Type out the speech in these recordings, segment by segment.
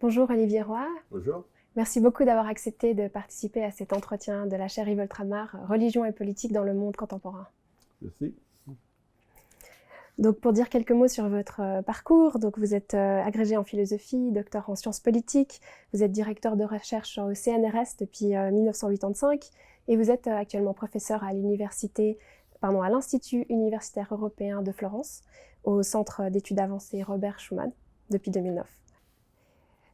Bonjour Olivier Roy, Bonjour. merci beaucoup d'avoir accepté de participer à cet entretien de la chaire Yves Ultramar, Religion et politique dans le monde contemporain. Merci. Donc pour dire quelques mots sur votre parcours, donc vous êtes agrégé en philosophie, docteur en sciences politiques, vous êtes directeur de recherche au CNRS depuis 1985 et vous êtes actuellement professeur à l'Institut universitaire européen de Florence, au Centre d'études avancées Robert Schuman depuis 2009.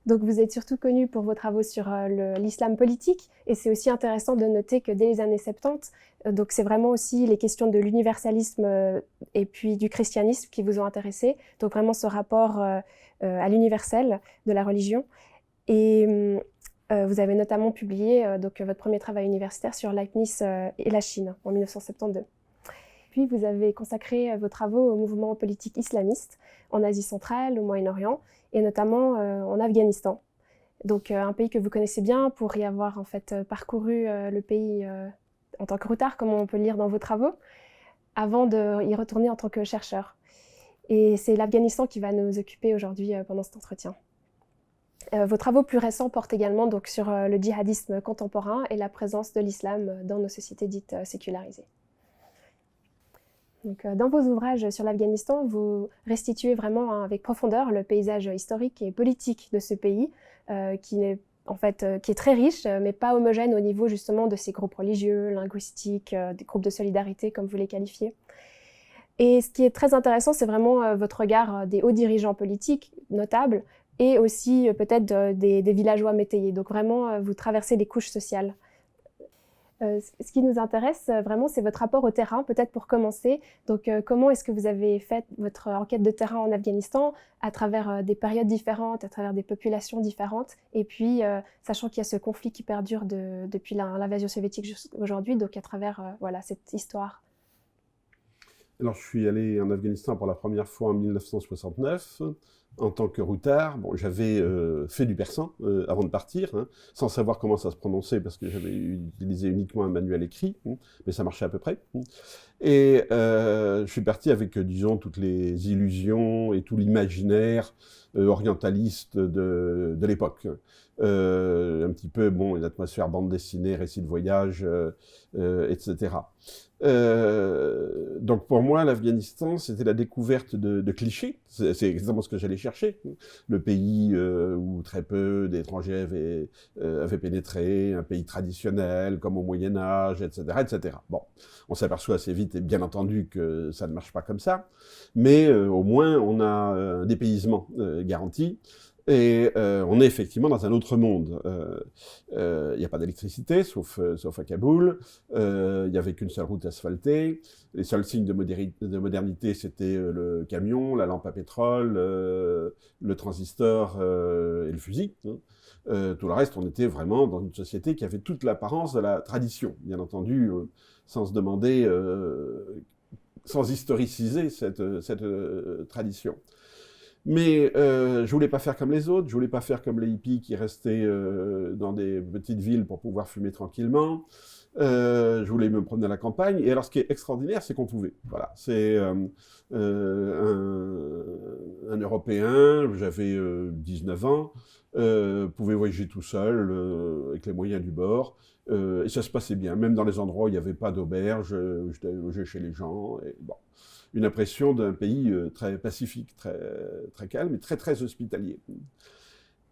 Donc vous êtes surtout connu pour vos travaux sur l'islam politique, et c'est aussi intéressant de noter que dès les années 70, donc c'est vraiment aussi les questions de l'universalisme et puis du christianisme qui vous ont intéressé, donc vraiment ce rapport à l'universel de la religion. Et vous avez notamment publié donc, votre premier travail universitaire sur Leibniz et la Chine en 1972. Puis vous avez consacré vos travaux au mouvement politique islamiste en Asie centrale, au Moyen-Orient, et notamment en Afghanistan. Donc un pays que vous connaissez bien pour y avoir en fait parcouru le pays en tant que routard, comme on peut le lire dans vos travaux, avant de y retourner en tant que chercheur. Et c'est l'Afghanistan qui va nous occuper aujourd'hui pendant cet entretien. Vos travaux plus récents portent également donc, sur le djihadisme contemporain et la présence de l'islam dans nos sociétés dites sécularisées. Donc, dans vos ouvrages sur l'Afghanistan, vous restituez vraiment avec profondeur le paysage historique et politique de ce pays, qui est très riche, mais pas homogène au niveau justement de ces groupes religieux, linguistiques, des groupes de solidarité, comme vous les qualifiez. Et ce qui est très intéressant, c'est vraiment votre regard des hauts dirigeants politiques notables, et aussi peut-être des villageois métayers. Donc vraiment, vous traversez les couches sociales. Ce qui nous intéresse vraiment, c'est votre rapport au terrain, peut-être pour commencer. Donc, comment est-ce que vous avez fait votre enquête de terrain en Afghanistan à travers des périodes différentes, à travers des populations différentes, et puis, sachant qu'il y a ce conflit qui perdure depuis l'invasion soviétique jusqu'à aujourd'hui, donc à travers voilà, cette histoire. Alors, je suis allé en Afghanistan pour la première fois en 1969 en tant que routard. Bon, j'avais fait du persan avant de partir, hein, sans savoir comment ça se prononçait parce que j'avais utilisé uniquement un manuel écrit, mais ça marchait à peu près. Et je suis parti avec, disons, toutes les illusions et tout l'imaginaire orientaliste de l'époque. Un petit peu, bon, une atmosphère bande dessinée, récit de voyage, etc. Donc pour moi, l'Afghanistan, c'était la découverte de clichés. C'est exactement ce que j'allais chercher. Le pays où très peu d'étrangers avaient pénétré, un pays traditionnel, comme au Moyen-Âge, etc., etc. Bon, on s'aperçoit assez vite, et bien entendu, que ça ne marche pas comme ça, mais au moins, on a un dépaysement garanti. Et on est effectivement dans un autre monde. Il n'y a pas d'électricité, sauf à Kaboul. Il n'y avait qu'une seule route asphaltée. Les seuls signes de modernité, c'était le camion, la lampe à pétrole, le transistor et le fusil. Hein. Tout le reste, on était vraiment dans une société qui avait toute l'apparence de la tradition, bien entendu, sans se demander, sans historiciser cette tradition. Mais je voulais pas faire comme les autres, je voulais pas faire comme les hippies qui restaient dans des petites villes pour pouvoir fumer tranquillement. Je voulais me promener à la campagne. Et alors, ce qui est extraordinaire, c'est qu'on pouvait. Voilà, c'est un Européen, j'avais 19 ans, pouvait voyager tout seul avec les moyens du bord. Et ça se passait bien, même dans les endroits où il n'y avait pas d'auberge, j'étais logé chez les gens. Et bon. Une impression d'un pays très pacifique, très calme et très hospitalier.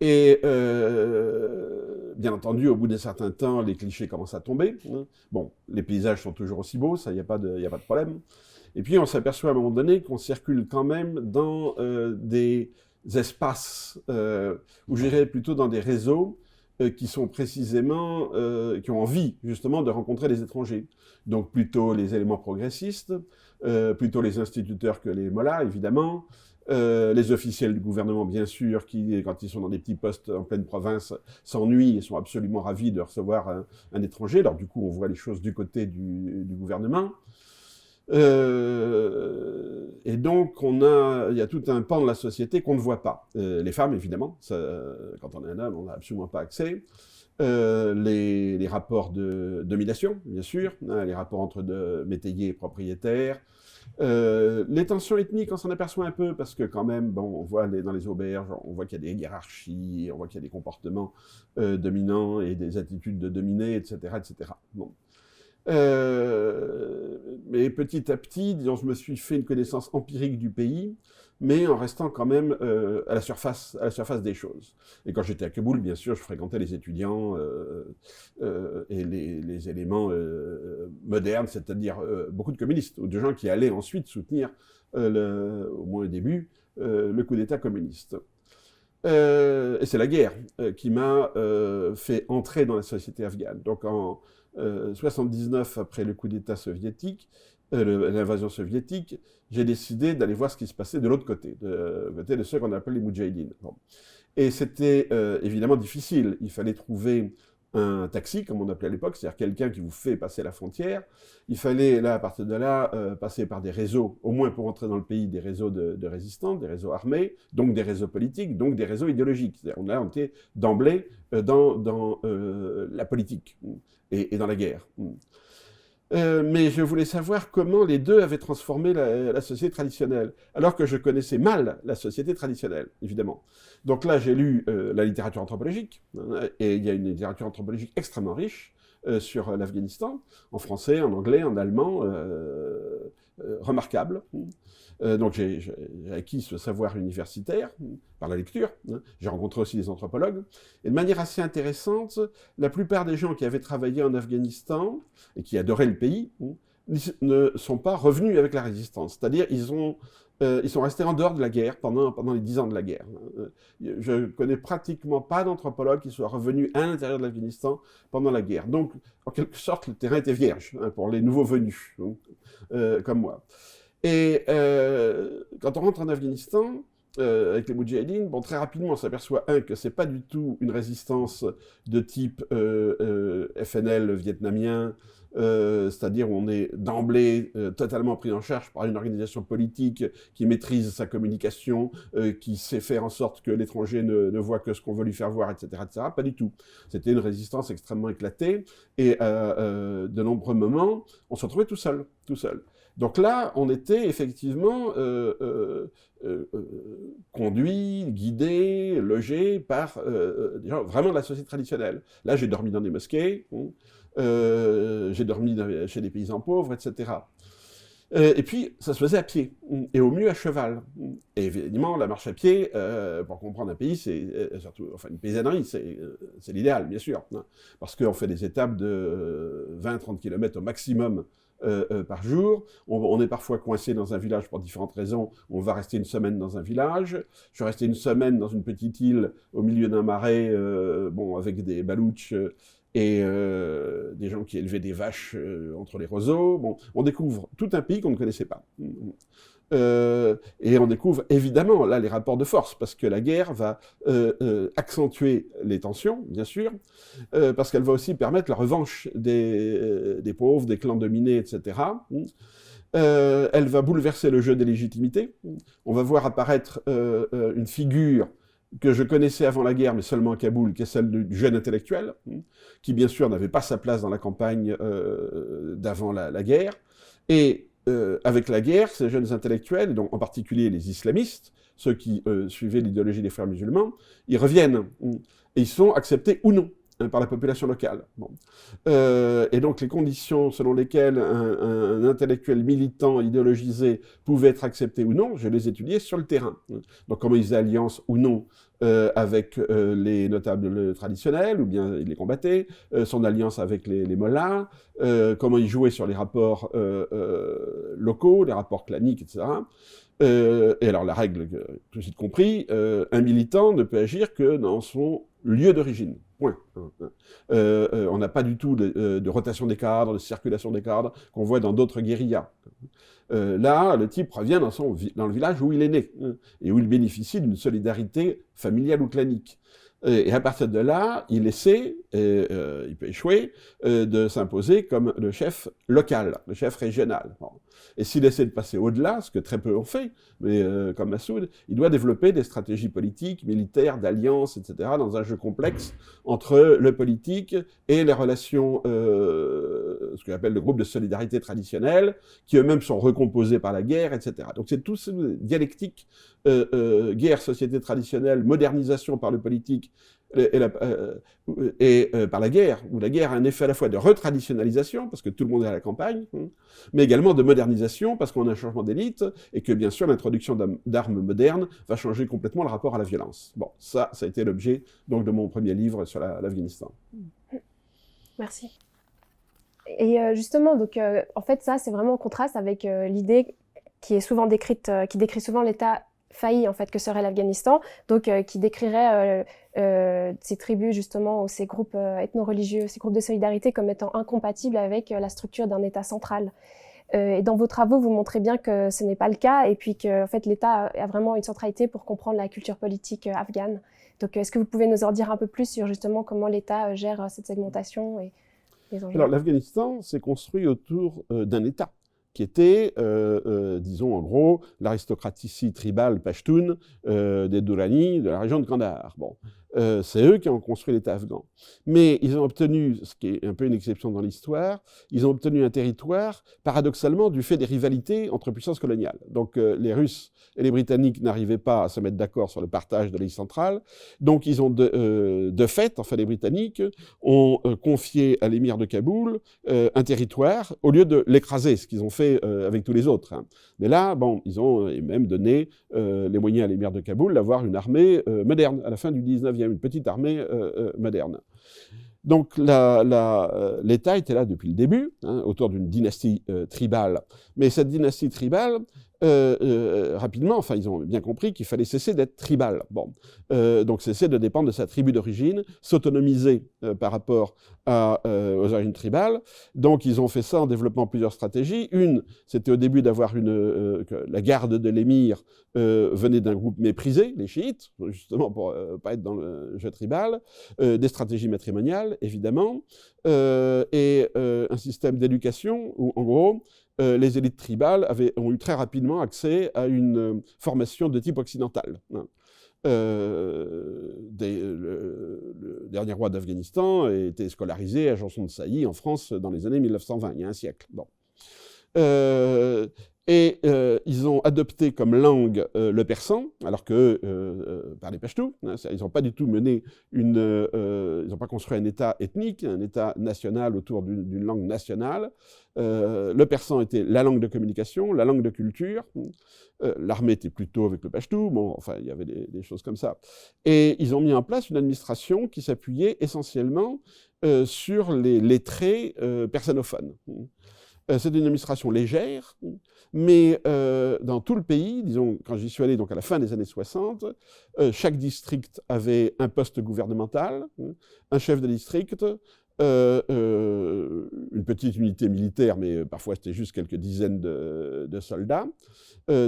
Et bien entendu, au bout d'un certain temps, les clichés commencent à tomber. Hein. Bon, les paysages sont toujours aussi beaux, ça, il n'y a pas de problème. Et puis, on s'aperçoit à un moment donné qu'on circule quand même dans des espaces, ou je dirais plutôt dans des réseaux, qui sont précisément, qui ont envie justement de rencontrer les étrangers. Donc plutôt les éléments progressistes, plutôt les instituteurs que les mollahs, évidemment, les officiels du gouvernement, bien sûr, qui, quand ils sont dans des petits postes en pleine province, s'ennuient et sont absolument ravis de recevoir un étranger. Alors du coup, on voit les choses du côté du gouvernement. Et donc, il y a tout un pan de la société qu'on ne voit pas. Les femmes, évidemment, ça, quand on est un homme, on n'a absolument pas accès. Les rapports de domination, bien sûr, hein, les rapports entre métayers et propriétaires, Les tensions ethniques, on s'en aperçoit un peu parce que quand même, bon, on voit dans les auberges, on voit qu'il y a des hiérarchies, on voit qu'il y a des comportements dominants et des attitudes de dominés, etc., etc. Bon. Mais petit à petit, disons, je me suis fait une connaissance empirique du pays, mais en restant quand même à la surface des choses. Et quand j'étais à Kaboul, bien sûr, je fréquentais les étudiants et les éléments modernes, c'est-à-dire beaucoup de communistes, ou de gens qui allaient ensuite soutenir, au moins au début, le coup d'État communiste. Et c'est la guerre qui m'a fait entrer dans la société afghane. Donc en 79, après le coup d'État soviétique, l'invasion soviétique, j'ai décidé d'aller voir ce qui se passait de l'autre côté, de ceux qu'on appelle les Moudjahidines. Bon. Et c'était évidemment difficile. Il fallait trouver un taxi, comme on appelait à l'époque, c'est-à-dire quelqu'un qui vous fait passer la frontière. Il fallait, là, à partir de là, passer par des réseaux, au moins pour entrer dans le pays, des réseaux de résistants, des réseaux armés, donc des réseaux politiques, donc des réseaux idéologiques. On était d'emblée dans la politique et dans la guerre. Mais je voulais savoir comment les deux avaient transformé la société traditionnelle, alors que je connaissais mal la société traditionnelle, évidemment. Donc là, j'ai lu la littérature anthropologique, et il y a une littérature anthropologique extrêmement riche sur l'Afghanistan, en français, en anglais, en allemand, remarquable. Donc j'ai acquis ce savoir universitaire par la lecture. J'ai rencontré aussi des anthropologues. Et de manière assez intéressante, la plupart des gens qui avaient travaillé en Afghanistan et qui adoraient le pays ne sont pas revenus avec la résistance. C'est-à-dire ils sont restés en dehors de la guerre pendant les 10 ans de la guerre. Je connais pratiquement pas d'anthropologues qui soient revenus à l'intérieur de l'Afghanistan pendant la guerre. Donc, en quelque sorte, le terrain était vierge pour les nouveaux venus, comme moi. Et quand on rentre en Afghanistan, avec les Moudjahidines, bon, très rapidement, on s'aperçoit, que c'est pas du tout une résistance de type FNL vietnamien, c'est-à-dire où on est d'emblée totalement pris en charge par une organisation politique qui maîtrise sa communication, qui sait faire en sorte que l'étranger ne voit que ce qu'on veut lui faire voir, etc., etc. Pas du tout. C'était une résistance extrêmement éclatée, et de nombreux moments, on se retrouvait tout seul. Donc là, on était effectivement conduit, guidé, logé par des gens vraiment de la société traditionnelle. Là, j'ai dormi dans des mosquées, j'ai dormi chez des paysans pauvres, etc. Et puis, ça se faisait à pied, et au mieux à cheval. Et évidemment, la marche à pied, pour comprendre un pays, c'est surtout, enfin une paysannerie, c'est l'idéal, bien sûr, parce qu'on fait des étapes de 20-30 km au maximum par jour. On est parfois coincé dans un village pour différentes raisons. On va rester une semaine dans un village. Je suis resté une semaine dans une petite île au milieu d'un marais, avec des baloutches et des gens qui élevaient des vaches entre les roseaux. Bon, on découvre tout un pays qu'on ne connaissait pas. Et on découvre évidemment là les rapports de force, parce que la guerre va accentuer les tensions, bien sûr, parce qu'elle va aussi permettre la revanche des pauvres, des clans dominés, etc. Elle va bouleverser le jeu des légitimités. On va voir apparaître une figure que je connaissais avant la guerre, mais seulement à Kaboul, qui est celle du jeune intellectuel, qui bien sûr n'avait pas sa place dans la campagne d'avant la guerre. Et avec la guerre, ces jeunes intellectuels, donc en particulier les islamistes, ceux qui suivaient l'idéologie des frères musulmans, ils reviennent, et ils sont acceptés ou non par la population locale. Bon. Et donc les conditions selon lesquelles un intellectuel militant idéologisé pouvait être accepté ou non, je les étudiais sur le terrain. Donc comment ils faisaient alliance ou non avec les notables traditionnels, ou bien il les combattait, son alliance avec les mollahs, comment il jouait sur les rapports locaux, les rapports claniques, etc. Et alors la règle, tout de suite compris, un militant ne peut agir que dans son lieu d'origine. Point. On n'a pas du tout de rotation des cadres, de circulation des cadres qu'on voit dans d'autres guérillas. Là, le type revient dans le village où il est né et où il bénéficie d'une solidarité familiale ou clanique. Et à partir de là, il essaie, il peut échouer, de s'imposer comme le chef local, le chef régional. Bon. Et s'il essaie de passer au-delà, ce que très peu ont fait, mais comme Massoud, il doit développer des stratégies politiques, militaires, d'alliances, etc., dans un jeu complexe entre le politique et les relations, ce qu'on appelle le groupe de solidarité traditionnel, qui eux-mêmes sont recomposés par la guerre, etc. Donc c'est tout ce dialectique, guerre, société traditionnelle, modernisation par le politique, par la guerre, où la guerre a un effet à la fois de retraditionnalisation, parce que tout le monde est à la campagne, mais également de modernisation, parce qu'on a un changement d'élite, et que bien sûr l'introduction d'armes modernes va changer complètement le rapport à la violence. Bon, ça a été l'objet donc de mon premier livre sur l'Afghanistan. Merci. Et justement, donc, en fait, ça, c'est vraiment en contraste avec l'idée qui est souvent décrite, qui décrit souvent l'État failli, en fait, que serait l'Afghanistan, donc qui décrirait ces tribus, justement, ou ces groupes ethno-religieux, ces groupes de solidarité comme étant incompatibles avec la structure d'un État central. Et dans vos travaux, vous montrez bien que ce n'est pas le cas, et puis que en fait, l'État a vraiment une centralité pour comprendre la culture politique afghane. Donc, est-ce que vous pouvez nous en dire un peu plus sur justement comment l'État gère cette segmentation et les enjeux? Alors, l'Afghanistan s'est construit autour d'un État qui était, disons en gros, l'aristocratie tribale pachtoune des Durrani, de la région de Kandahar. Bon. C'est eux qui ont construit l'État afghan. Mais ils ont obtenu, ce qui est un peu une exception dans l'histoire, ils ont obtenu un territoire, paradoxalement, du fait des rivalités entre puissances coloniales. Donc les Russes et les Britanniques n'arrivaient pas à se mettre d'accord sur le partage de l'île centrale. Donc ils ont de fait, enfin les Britanniques, ont confié à l'émir de Kaboul un territoire, au lieu de l'écraser, ce qu'ils ont fait avec tous les autres. Hein. Mais là, bon, ils ont même donné les moyens à l'émir de Kaboul d'avoir une armée moderne, à la fin du 19e, une petite armée moderne. Donc l'État était là depuis le début, hein, autour d'une dynastie tribale. Mais cette dynastie tribale, rapidement, enfin ils ont bien compris qu'il fallait cesser d'être tribal. Bon, donc cesser de dépendre de sa tribu d'origine, s'autonomiser par rapport aux origines tribales. Donc ils ont fait ça en développant plusieurs stratégies. Une, c'était au début d'avoir que la garde de l'émir venait d'un groupe méprisé, les chiites, justement pour pas être dans le jeu tribal, des stratégies matrimoniales, évidemment, et un système d'éducation où, en gros, les élites tribales ont eu très rapidement accès à une formation de type occidental. Hein. Le dernier roi d'Afghanistan était scolarisé à Janson de Sailly en France dans les années 1920, il y a un siècle. Bon. Ils ont adopté comme langue le persan, alors que par les Pachtou, hein, ils n'ont pas du tout mené ils n'ont pas construit un État ethnique, un État national autour d'une langue nationale. Le persan était la langue de communication, la langue de culture. L'armée était plutôt avec le Pachtou, bon, enfin, il y avait des choses comme ça. Et ils ont mis en place une administration qui s'appuyait essentiellement sur les lettrés persanophones. C'est une administration légère, mais dans tout le pays, disons, quand j'y suis allé donc à la fin des années 60, chaque district avait un poste gouvernemental, un chef de district, une petite unité militaire, mais parfois c'était juste quelques dizaines de soldats.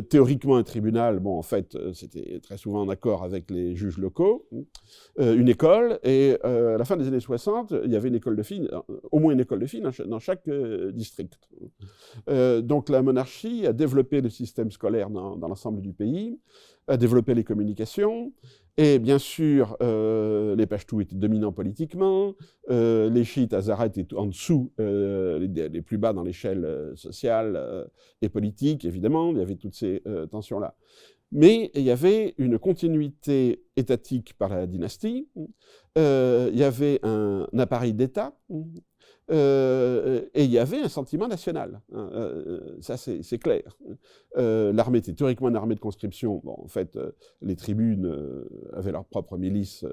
Théoriquement un tribunal, bon en fait c'était très souvent en accord avec les juges locaux, une école, et à la fin des années 60, il y avait une école de filles, au moins une école de filles dans chaque district. Donc la monarchie a développé le système scolaire dans l'ensemble du pays, a développé les communications, et bien sûr, les Pachtou étaient dominants politiquement, les chiites Hazara étaient en dessous, les plus bas dans l'échelle sociale et politique, évidemment, il y avait toutes ces tensions-là. Mais il y avait une continuité étatique par la dynastie, il y avait un appareil d'État, et il y avait un sentiment national. Ça, c'est clair. L'armée était théoriquement une armée de conscription. Bon, en fait, les tribus avaient leur propre milice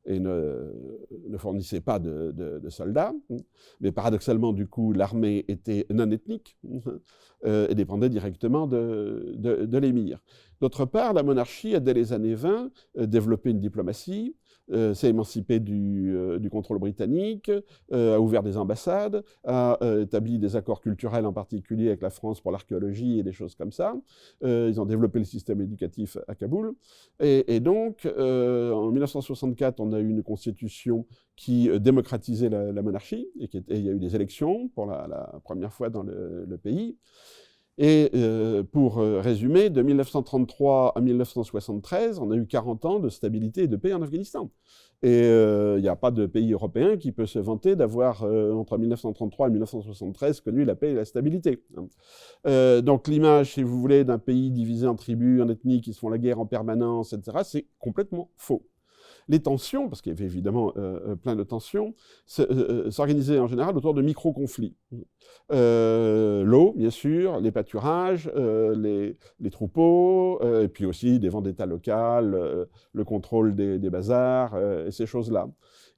et ne fournissaient pas de soldats. Mais paradoxalement, du coup, l'armée était non ethnique et dépendait directement de l'émir. D'autre part, la monarchie a, dès les années 20, développé une diplomatie, s'est émancipée du contrôle britannique, a ouvert des ambassades, a établi des accords culturels, en particulier avec la France pour l'archéologie et des choses comme ça. Ils ont développé le système éducatif à Kaboul. Et donc, en 1964, on a eu une constitution qui démocratisait la monarchie, et il y a eu des élections pour la première fois dans le pays. Et pour résumer, de 1933 à 1973, on a eu 40 ans de stabilité et de paix en Afghanistan. Et il n'y a pas de pays européen qui peut se vanter d'avoir, entre 1933 et 1973, connu la paix et la stabilité. Donc l'image, si vous voulez, d'un pays divisé en tribus, en ethnies, qui se font la guerre en permanence, etc., c'est complètement faux. Les tensions, parce qu'il y avait évidemment plein de tensions, s'organisaient en général autour de micro-conflits. L'eau, bien sûr, les pâturages, les troupeaux, et puis aussi des vendettas locales, le contrôle des bazars, et ces choses-là.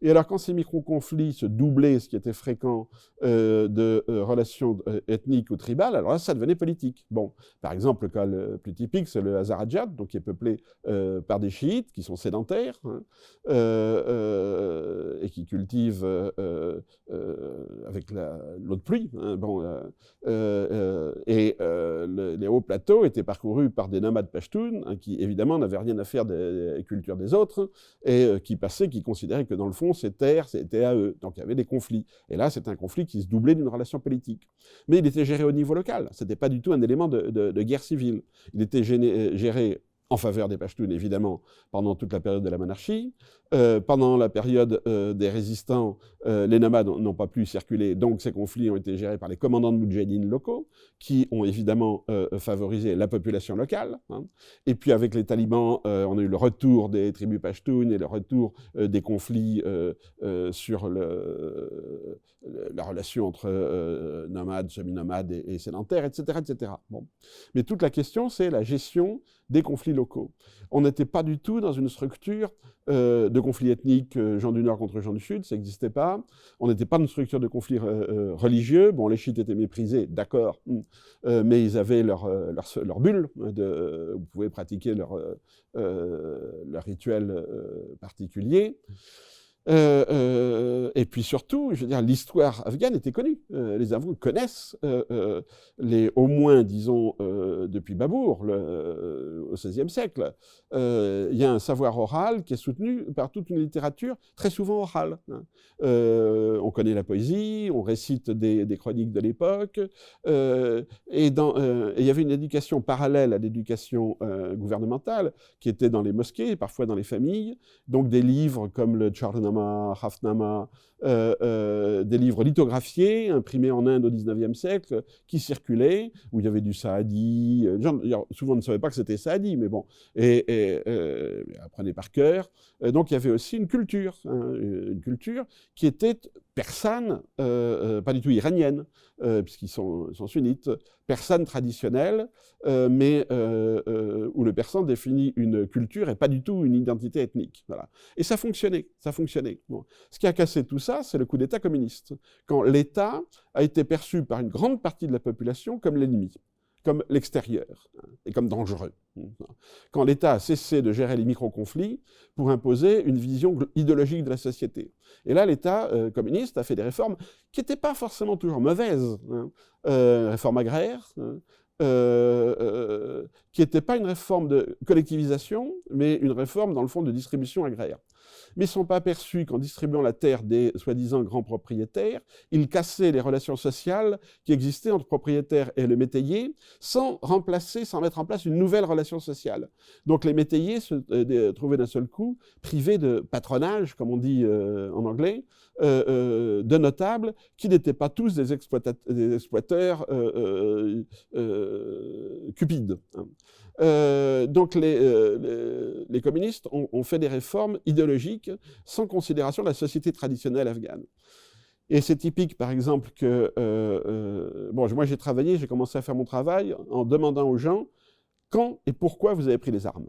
Et alors, quand ces micro-conflits se doublaient, ce qui était fréquent, de relations ethniques ou tribales, alors là, ça devenait politique. Bon, par exemple, le cas le plus typique, c'est le Hazarajat, donc qui est peuplé par des chiites qui sont sédentaires, hein, et qui cultivent avec l'eau de pluie. Hein, bon, les hauts plateaux étaient parcourus par des nomades pashtuns, hein, qui évidemment n'avaient rien à faire des cultures des autres, et qui considéraient que dans le fond, ces terres, c'était à eux. Donc il y avait des conflits. Et là, c'est un conflit qui se doublait d'une relation politique. Mais il était géré au niveau local. Ce n'était pas du tout un élément de guerre civile. Il était géré en faveur des Pashtuns, évidemment, pendant toute la période de la monarchie. Pendant la période des résistants, les nomades n'ont pas pu circuler, donc ces conflits ont été gérés par les commandants de moudjahidines locaux, qui ont évidemment favorisé la population locale. Hein. Et puis avec les talibans, on a eu le retour des tribus Pashtuns et le retour des conflits sur la relation entre nomades, semi-nomades et sédentaires, etc., etc. Bon. Mais toute la question, c'est la gestion des conflits locaux. On n'était pas du tout dans une structure de conflits ethniques, gens du Nord contre gens du Sud, ça n'existait pas. On n'était pas dans une structure de conflits religieux. Bon, les chiites étaient méprisés, d'accord, mais ils avaient leur bulle. Vous pouvez pratiquer leur rituel particulier. Et puis surtout, je veux dire, l'histoire afghane était connue. Les Afghans connaissent, au moins, disons, depuis Babour, au XVIe siècle. Il y a un savoir oral qui est soutenu par toute une littérature, très souvent orale. Hein. On connaît la poésie, on récite des chroniques de l'époque, et il y avait une éducation parallèle à l'éducation gouvernementale, qui était dans les mosquées, parfois dans les familles, donc des livres comme le Charnama, Hafnama, des livres lithographiés, imprimés en Inde au XIXe siècle, qui circulaient, où il y avait du Saadi. Les gens, souvent, ne savaient pas que c'était Saadi, mais bon, et apprenaient par cœur. Donc, il y avait aussi une culture qui était persane, pas du tout iranienne, puisqu'ils sont sunnites, persane traditionnelle, mais où le persan définit une culture et pas du tout une identité ethnique. Voilà. Et ça fonctionnait. Bon. Ce qui a cassé tout ça, c'est le coup d'État communiste, quand l'État a été perçu par une grande partie de la population comme l'ennemi, comme l'extérieur, hein, et comme dangereux. Quand l'État a cessé de gérer les micro-conflits pour imposer une vision idéologique de la société. Et là, l'État communiste a fait des réformes qui n'étaient pas forcément toujours mauvaises. Hein. Réforme agraire, hein, qui n'était pas une réforme de collectivisation, mais une réforme, dans le fond, de distribution agraire. Mais ils ne sont pas aperçus qu'en distribuant la terre des soi-disant grands propriétaires, ils cassaient les relations sociales qui existaient entre propriétaires et le métayer, sans mettre en place une nouvelle relation sociale. Donc les métayers se trouvaient d'un seul coup privés de patronage, comme on dit en anglais, de notables qui n'étaient pas tous des exploiteurs cupides. Donc les communistes ont fait des réformes idéologiques sans considération de la société traditionnelle afghane. Et c'est typique, par exemple, que... moi j'ai commencé à faire mon travail en demandant aux gens quand et pourquoi vous avez pris les armes.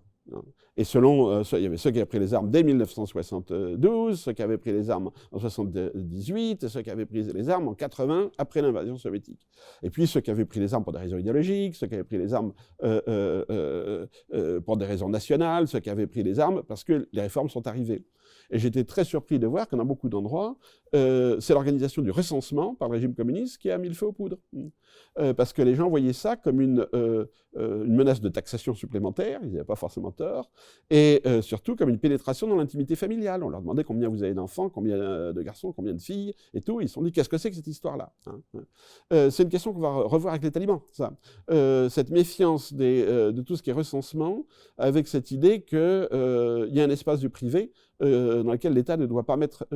Et selon, il y avait ceux qui avaient pris les armes dès 1972, ceux qui avaient pris les armes en 1978, et ceux qui avaient pris les armes en 80, après l'invasion soviétique. Et puis ceux qui avaient pris les armes pour des raisons idéologiques, ceux qui avaient pris les armes pour des raisons nationales, ceux qui avaient pris les armes parce que les réformes sont arrivées. Et j'étais très surpris de voir que dans beaucoup d'endroits, c'est l'organisation du recensement par le régime communiste qui a mis le feu aux poudres. Parce que les gens voyaient ça comme une menace de taxation supplémentaire, ils n'avaient pas forcément tort, et surtout comme une pénétration dans l'intimité familiale. On leur demandait combien vous avez d'enfants, combien de garçons, combien de filles, et tout. Ils se sont dit, qu'est-ce que c'est que cette histoire-là, hein. C'est une question qu'on va revoir avec les talibans, ça. Cette méfiance de tout ce qui est recensement, avec cette idée qu'il y a un espace du privé dans lequel l'État ne doit pas mettre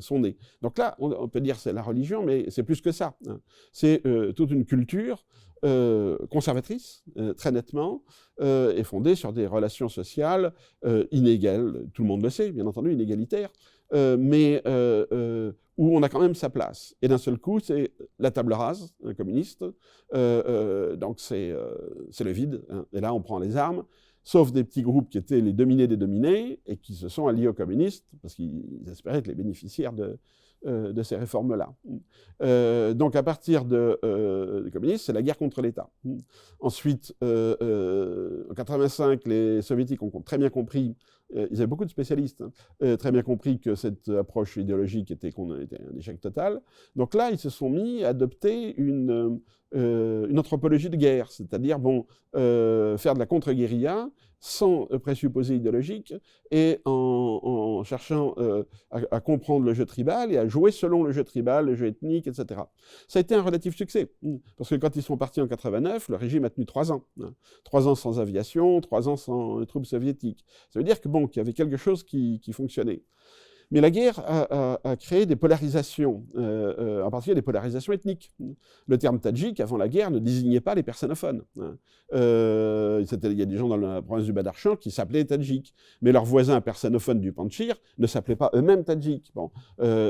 son nez. Donc là, on peut dire c'est la religion, mais c'est plus que ça, hein. C'est toute une culture conservatrice, très nettement, et fondée sur des relations sociales inégales, tout le monde le sait, bien entendu, inégalitaires, mais où on a quand même sa place. Et d'un seul coup, c'est la table rase, communiste, donc c'est le vide, hein. Et là, on prend les armes, sauf des petits groupes qui étaient les dominés des dominés, et qui se sont alliés aux communistes, parce qu'ils espéraient être les bénéficiaires de ces réformes-là. Donc à partir des communistes, c'est la guerre contre l'État. Ensuite, en 85, les soviétiques ont très bien compris, ils avaient beaucoup de spécialistes, hein, très bien compris que cette approche idéologique était un échec total. Donc là, ils se sont mis à adopter une anthropologie de guerre, c'est-à-dire faire de la contre-guérilla sans présupposés idéologiques et en cherchant à comprendre le jeu tribal et à jouer selon le jeu tribal, le jeu ethnique, etc. Ça a été un relatif succès, parce que quand ils sont partis en 89, le régime a tenu 3 ans. 3 ans sans aviation, 3 ans sans les troupes soviétiques. Ça veut dire que qu'il y avait quelque chose qui fonctionnait. Mais la guerre a créé des polarisations, en particulier des polarisations ethniques. Le terme tadjik, avant la guerre, ne désignait pas les personnophones. Il y a des gens dans la province du Badarchan qui s'appelaient tadjiks, mais leurs voisins personnophones du Panchir ne s'appelaient pas eux-mêmes tadjiks.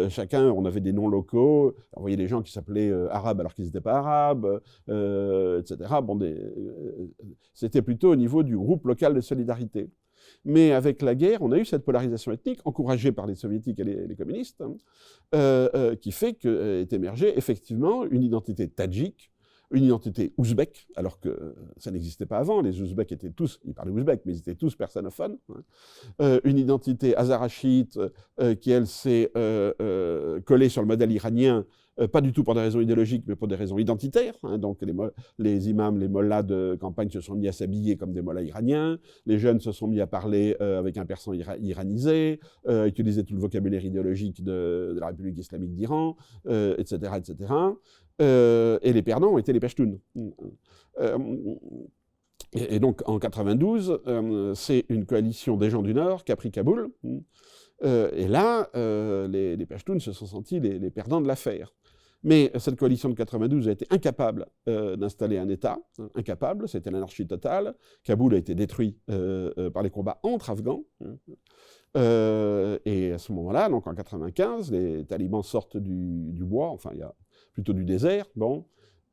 Chacun, on avait des noms locaux, on voyait des gens qui s'appelaient arabes alors qu'ils n'étaient pas arabes, etc. C'était plutôt au niveau du groupe local de solidarité. Mais avec la guerre, on a eu cette polarisation ethnique, encouragée par les soviétiques et les communistes, qui fait qu'est émergée effectivement une identité tadjik, une identité ouzbek, alors que ça n'existait pas avant. Les Ouzbeks étaient tous, ils parlaient ouzbek, mais ils étaient tous personnophones. Une identité hazarachite qui, elle, s'est collée sur le modèle iranien, pas du tout pour des raisons idéologiques, mais pour des raisons identitaires. Donc les imams, les mollahs de campagne se sont mis à s'habiller comme des mollahs iraniens, les jeunes se sont mis à parler avec un persan iranisé, utiliser tout le vocabulaire idéologique de la République islamique d'Iran, etc., etc. Et les perdants ont été les Pashtuns. Et donc en 92, c'est une coalition des gens du Nord qui a pris Kaboul. Et là, les Pashtuns se sont sentis les perdants de l'affaire. Mais cette coalition de 92 a été incapable d'installer un État, incapable, c'était l'anarchie totale. Kaboul a été détruit par les combats entre Afghans. Et à ce moment-là, donc en 95, les talibans sortent du bois, enfin il y a plutôt du désert,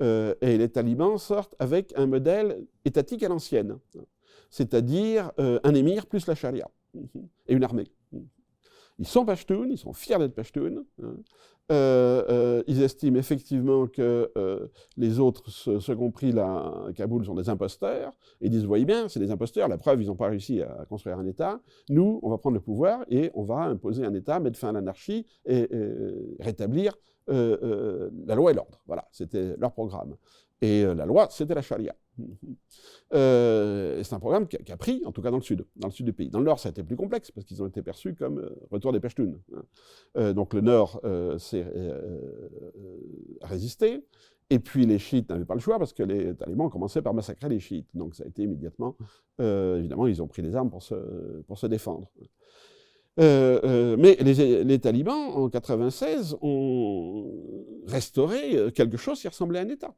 et les talibans sortent avec un modèle étatique à l'ancienne, c'est-à-dire un émir plus la charia, et une armée. Ils sont pashtuns, ils sont fiers d'être pashtuns. Ils estiment effectivement que les autres, ceux qui ont pris Kaboul, sont des imposteurs. Ils disent, voyez bien, c'est des imposteurs. La preuve, ils n'ont pas réussi à construire un État. Nous, on va prendre le pouvoir et on va imposer un État, mettre fin à l'anarchie et rétablir la loi et l'ordre. Voilà, c'était leur programme. Et la loi, c'était la charia. C'est un programme qui a pris, en tout cas dans le sud du pays. Dans le nord, ça a été plus complexe, parce qu'ils ont été perçus comme retour des Pashtuns. Donc le nord s'est résisté, et puis les chiites n'avaient pas le choix, parce que les talibans ont commencé par massacrer les chiites. Donc ça a été immédiatement, évidemment, ils ont pris les armes pour se défendre. Mais les talibans, en 1996, ont restauré quelque chose qui ressemblait à un État.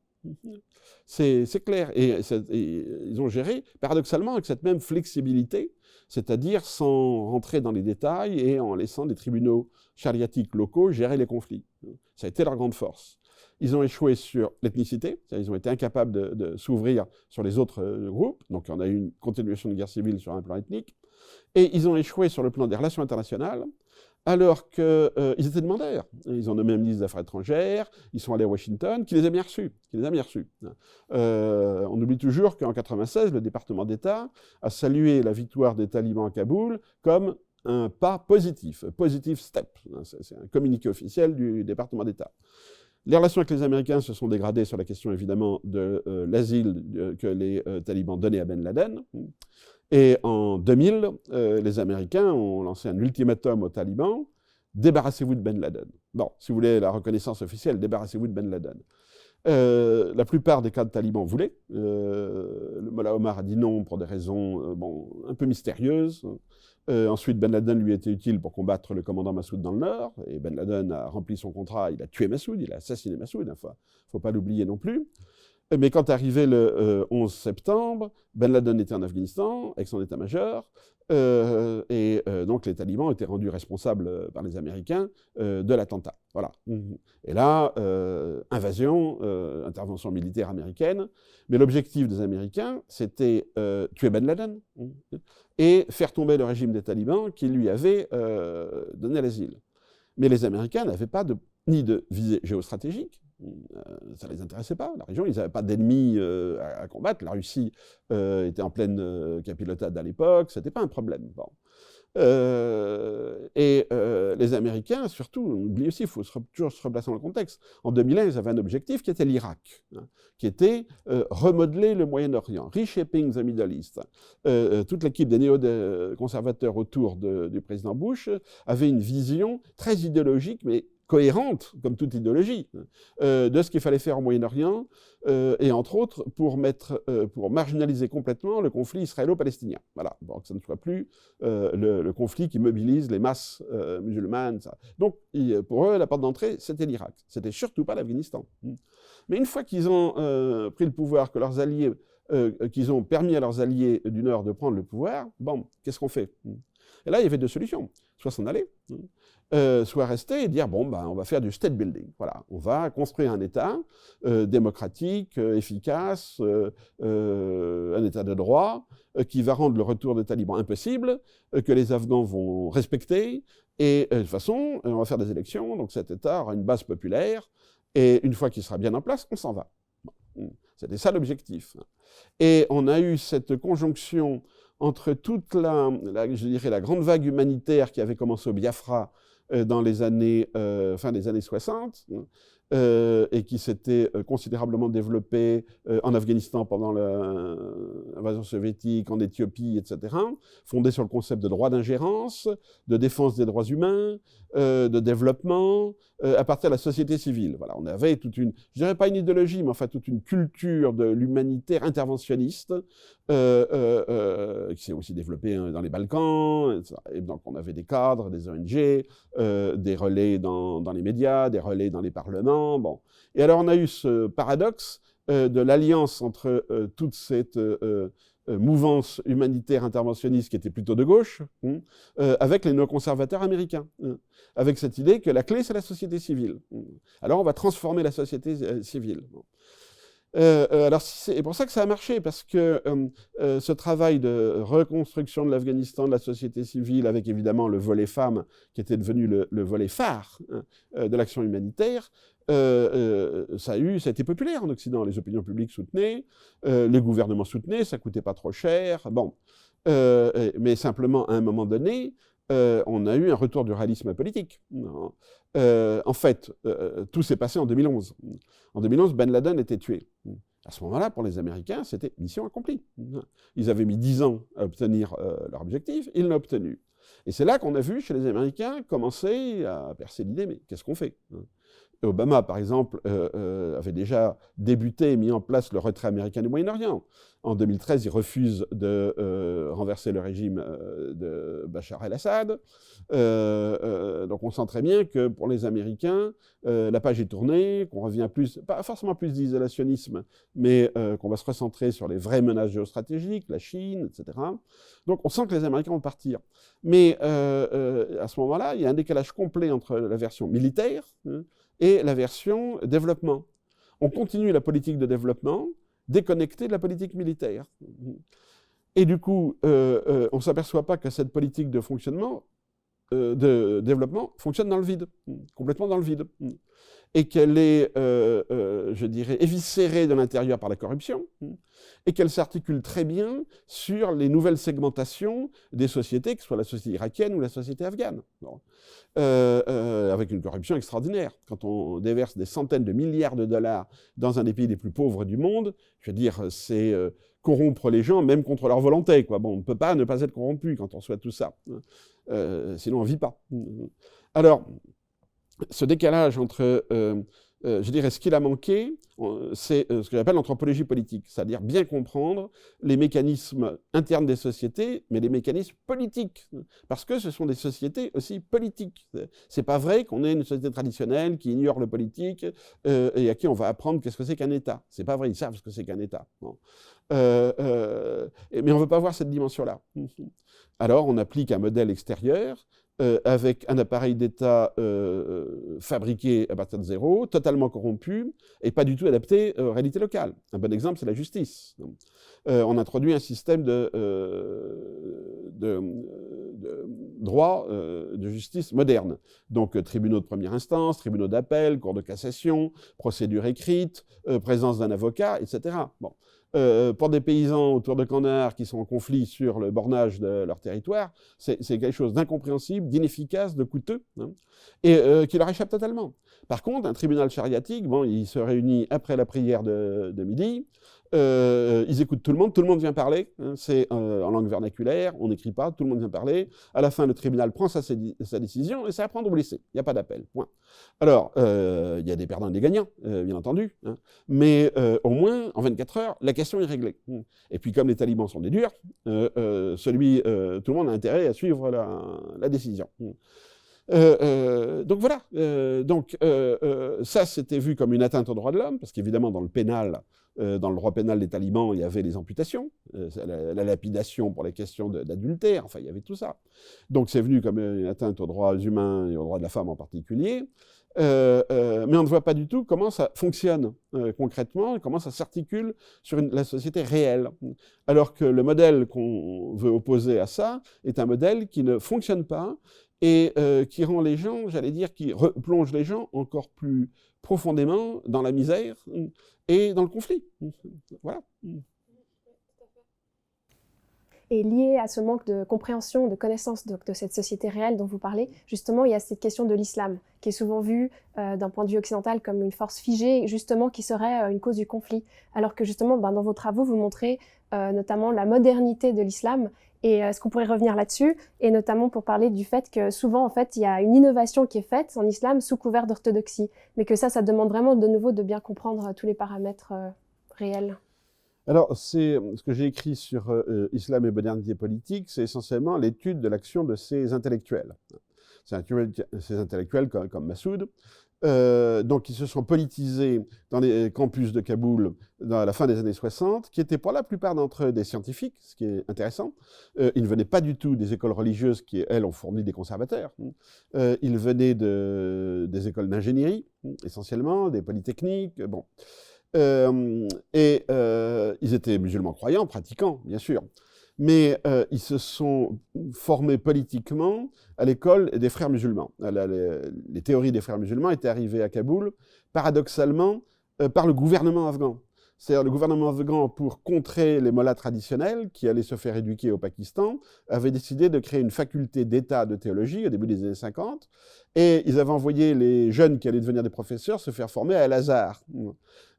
C'est clair. Et ils ont géré, paradoxalement, avec cette même flexibilité, c'est-à-dire sans rentrer dans les détails et en laissant des tribunaux chariatiques locaux gérer les conflits. Ça a été leur grande force. ils ont échoué sur l'ethnicité, ils ont été incapables de s'ouvrir sur les autres groupes, donc on a eu une continuation de guerre civile sur un plan ethnique, et ils ont échoué sur le plan des relations internationales, alors qu'ils étaient demandeurs. Ils ont nommé un ministre des Affaires étrangères, ils sont allés à Washington, qui les a bien reçus. On oublie toujours qu'en 1996, le département d'État a salué la victoire des talibans à Kaboul comme un pas positif, positive step. C'est un communiqué officiel du département d'État. Les relations avec les Américains se sont dégradées sur la question, évidemment, de l'asile que les talibans donnaient à Ben Laden. Et en 2000, les Américains ont lancé un ultimatum aux talibans, débarrassez-vous de Ben Laden. Bon, si vous voulez la reconnaissance officielle, débarrassez-vous de Ben Laden. La plupart des cas de talibans voulaient. Le Mollah Omar a dit non pour des raisons un peu mystérieuses. Ensuite, Ben Laden lui était utile pour combattre le commandant Massoud dans le Nord. Et Ben Laden a rempli son contrat, il a tué Massoud, il a assassiné Massoud. Enfin, faut pas l'oublier non plus. Mais quand est arrivé le 11 septembre, Ben Laden était en Afghanistan avec son état-major, donc les talibans étaient rendus responsables par les Américains de l'attentat. Voilà. Et là, invasion, intervention militaire américaine, mais l'objectif des Américains, c'était tuer Ben Laden et faire tomber le régime des talibans qui lui avait donné l'asile. Mais les Américains n'avaient pas ni de visée géostratégique, ça ne les intéressait pas, la région, ils n'avaient pas d'ennemis à combattre, la Russie était en pleine capilotade à l'époque, ce n'était pas un problème. Bon. Les Américains, surtout, on oublie aussi, il faut toujours se replacer dans le contexte, en 2001, ils avaient un objectif qui était l'Irak, qui était remodeler le Moyen-Orient, reshaping the Middle East. Toute l'équipe des néo-conservateurs autour du président Bush avait une vision très idéologique, mais cohérente, comme toute idéologie, de ce qu'il fallait faire au Moyen-Orient, et entre autres pour marginaliser complètement le conflit israélo-palestinien. Voilà, pour que ça ne soit plus le conflit qui mobilise les masses musulmanes. Ça. Donc, pour eux, la porte d'entrée, c'était l'Irak. C'était surtout pas l'Afghanistan. Mais une fois qu'ils ont pris le pouvoir, que leurs alliés, qu'ils ont permis à leurs alliés du Nord de prendre le pouvoir, bon, qu'est-ce qu'on fait? Et là, il y avait deux solutions. Soit s'en aller, soit rester et dire, bon, ben, on va faire du state building. Voilà, on va construire un État démocratique, efficace, un État de droit, qui va rendre le retour des talibans impossible, que les Afghans vont respecter, et de toute façon, on va faire des élections, donc cet État aura une base populaire, et une fois qu'il sera bien en place, on s'en va. Bon, c'était ça l'objectif. Et on a eu cette conjonction entre toute je dirais, la grande vague humanitaire qui avait commencé au Biafra dans les années, fin des années 60, et qui s'était considérablement développée en Afghanistan pendant l'invasion soviétique, en Éthiopie, etc., fondée sur le concept de droit d'ingérence, de défense des droits humains, de développement, à partir de la société civile. Voilà, on avait toute une, je dirais pas une idéologie, mais enfin toute une culture de l'humanitaire interventionniste qui s'est aussi développée dans les Balkans, etc. Et donc on avait des cadres, des ONG, des relais dans les médias, des relais dans les parlements. Bon. Et alors on a eu ce paradoxe de l'alliance entre toute cette mouvance humanitaire interventionniste qui était plutôt de gauche, avec les néoconservateurs américains, avec cette idée que la clé c'est la société civile. Alors on va transformer la société civile. Alors c'est pour ça que ça a marché, parce que ce travail de reconstruction de l'Afghanistan, de la société civile, avec évidemment le volet femmes, qui était devenu le volet phare de l'action humanitaire, ça a été populaire en Occident. Les opinions publiques soutenaient, les gouvernements soutenaient, ça coûtait pas trop cher. Bon, mais simplement à un moment donné, on a eu un retour du réalisme politique. En fait, tout s'est passé en 2011. En 2011, Ben Laden était tué. À ce moment-là, pour les Américains, c'était mission accomplie. Ils avaient mis 10 ans à obtenir leur objectif, ils l'ont obtenu. Et c'est là qu'on a vu, chez les Américains, commencer à percer l'idée, mais qu'est-ce qu'on fait ? Obama, par exemple, avait déjà débuté et mis en place le retrait américain du Moyen-Orient. En 2013, il refuse de renverser le régime de Bachar el-Assad. Donc on sent très bien que pour les Américains, la page est tournée, qu'on revient plus, pas forcément plus d'isolationnisme, mais qu'on va se recentrer sur les vraies menaces géostratégiques, la Chine, etc. Donc on sent que les Américains vont partir. Mais à ce moment-là, il y a un décalage complet entre la version militaire et la version développement. On continue la politique de développement déconnectée de la politique militaire. Et du coup, on ne s'aperçoit pas que cette politique de fonctionnement, de développement, fonctionne dans le vide, complètement dans le vide. Et qu'elle est, je dirais, éviscérée de l'intérieur par la corruption, et qu'elle s'articule très bien sur les nouvelles segmentations des sociétés, que ce soit la société irakienne ou la société afghane. Bon. Avec une corruption extraordinaire. Quand on déverse des centaines de milliards de dollars dans un des pays les plus pauvres du monde, je veux dire, c'est corrompre les gens, même contre leur volonté, quoi. Bon, on ne peut pas ne pas être corrompu quand on souhaite tout ça. Sinon, on ne vit pas. Alors, ce décalage entre, je dirais, ce qu'il a manqué, c'est ce que j'appelle l'anthropologie politique, c'est-à-dire bien comprendre les mécanismes internes des sociétés, mais les mécanismes politiques, parce que ce sont des sociétés aussi politiques. C'est pas vrai qu'on ait une société traditionnelle qui ignore le politique et à qui on va apprendre qu'est-ce que c'est qu'un État. C'est pas vrai, ils savent ce que c'est qu'un État. Bon. Mais on ne veut pas voir cette dimension-là. Alors, on applique un modèle extérieur, avec un appareil d'État fabriqué à partir de zéro, totalement corrompu, et pas du tout adapté aux réalités locales. Un bon exemple, c'est la justice. On introduit un système de droit de justice moderne. Donc, tribunaux de première instance, tribunaux d'appel, cours de cassation, procédure écrite, présence d'un avocat, etc. Bon. Pour des paysans autour de Canard qui sont en conflit sur le bornage de leur territoire, c'est quelque chose d'incompréhensible, d'inefficace, de coûteux, hein, et qui leur échappe totalement. Par contre, un tribunal chariatique, bon, il se réunit après la prière de midi, ils écoutent tout le monde vient parler, hein, c'est en langue vernaculaire, on n'écrit pas, tout le monde vient parler. À la fin, le tribunal prend sa décision et c'est à prendre ou laisser. Il n'y a pas d'appel, point. Alors, il y a des perdants et des gagnants, bien entendu, hein, mais au moins, en 24 heures, la question est réglée. Et puis, comme les talibans sont des durs, tout le monde a intérêt à suivre la décision. Donc voilà, ça c'était vu comme une atteinte aux droits de l'homme, parce qu'évidemment dans le pénal, dans le droit pénal des talibans, il y avait les amputations, la lapidation pour les questions d'adultère, enfin il y avait tout ça. Donc c'est venu comme une atteinte aux droits humains et aux droits de la femme en particulier, mais on ne voit pas du tout comment ça fonctionne concrètement, comment ça s'articule sur la société réelle. Alors que le modèle qu'on veut opposer à ça est un modèle qui ne fonctionne pas, et qui rend les gens, j'allais dire, qui replonge les gens encore plus profondément dans la misère et dans le conflit. Voilà. Et lié à ce manque de compréhension, de connaissance de cette société réelle dont vous parlez, justement, il y a cette question de l'islam, qui est souvent vue d'un point de vue occidental comme une force figée, justement, qui serait une cause du conflit. Alors que justement, dans vos travaux, vous montrez notamment la modernité de l'islam. Et est-ce qu'on pourrait revenir là-dessus, et notamment pour parler du fait que souvent, en fait, il y a une innovation qui est faite en islam sous couvert d'orthodoxie, mais que ça demande vraiment de nouveau de bien comprendre tous les paramètres réels. Alors, c'est ce que j'ai écrit sur Islam et modernité politique, c'est essentiellement l'étude de l'action de ces intellectuels. Ces intellectuels comme Massoud, donc qui se sont politisés dans les campus de Kaboul à la fin des années 60, qui étaient pour la plupart d'entre eux des scientifiques, ce qui est intéressant. Ils ne venaient pas du tout des écoles religieuses qui, elles, ont fourni des conservateurs. Ils venaient des écoles d'ingénierie, essentiellement, des polytechniques, bon. Ils étaient musulmans croyants, pratiquants, bien sûr. Mais ils se sont formés politiquement à l'école des frères musulmans. Les théories des frères musulmans étaient arrivées à Kaboul, paradoxalement, par le gouvernement afghan. C'est-à-dire le gouvernement afghan, pour contrer les mollahs traditionnels qui allaient se faire éduquer au Pakistan, avait décidé de créer une faculté d'État de théologie au début des années 50, et ils avaient envoyé les jeunes qui allaient devenir des professeurs se faire former à Al-Azhar.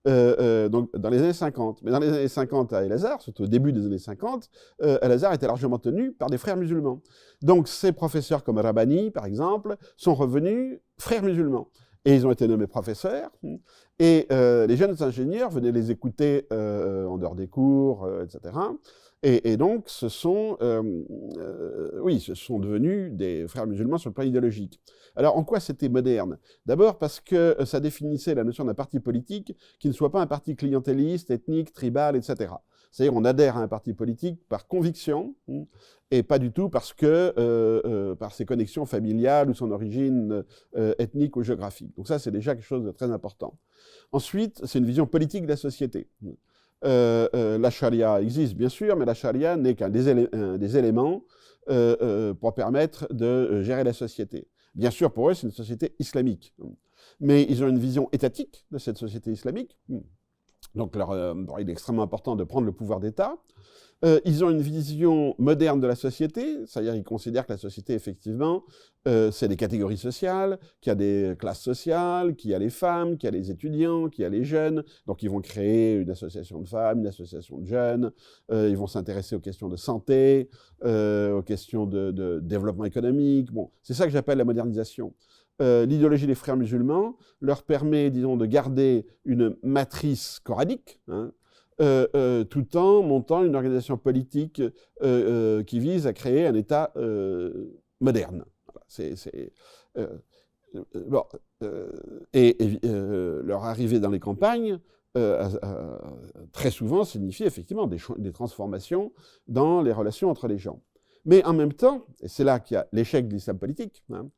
Donc dans les années 50. Mais dans les années 50 à El-Azhar, surtout au début des années 50, Al-Azhar était largement tenu par des frères musulmans. Donc ces professeurs comme Rabbani, par exemple, sont revenus frères musulmans. Et ils ont été nommés professeurs, et les jeunes ingénieurs venaient les écouter en dehors des cours, etc. Et donc, ce sont devenus des frères musulmans sur le plan idéologique. Alors, en quoi c'était moderne? D'abord parce que ça définissait la notion d'un parti politique qui ne soit pas un parti clientéliste, ethnique, tribal, etc. C'est-à-dire on adhère à un parti politique par conviction, et pas du tout parce que par ses connexions familiales ou son origine ethnique ou géographique. Donc ça, c'est déjà quelque chose de très important. Ensuite, c'est une vision politique de la société. La charia existe, bien sûr, mais la charia n'est qu'un des éléments pour permettre de gérer la société. Bien sûr, pour eux, c'est une société islamique. Mais ils ont une vision étatique de cette société islamique. Donc, il est extrêmement important de prendre le pouvoir d'État. Ils ont une vision moderne de la société, c'est-à-dire ils considèrent que la société, effectivement, c'est des catégories sociales, qu'il y a des classes sociales, qu'il y a les femmes, qu'il y a les étudiants, qu'il y a les jeunes. Donc ils vont créer une association de femmes, une association de jeunes, ils vont s'intéresser aux questions de santé, aux questions de développement économique. Bon, c'est ça que j'appelle la modernisation. L'idéologie des frères musulmans leur permet, disons, de garder une matrice coranique, hein, tout en montant une organisation politique qui vise à créer un État moderne. Voilà, bon, leur arrivée dans les campagnes très souvent signifie effectivement des transformations dans les relations entre les gens. Mais en même temps, et c'est là qu'il y a l'échec de l'islam politique, hein,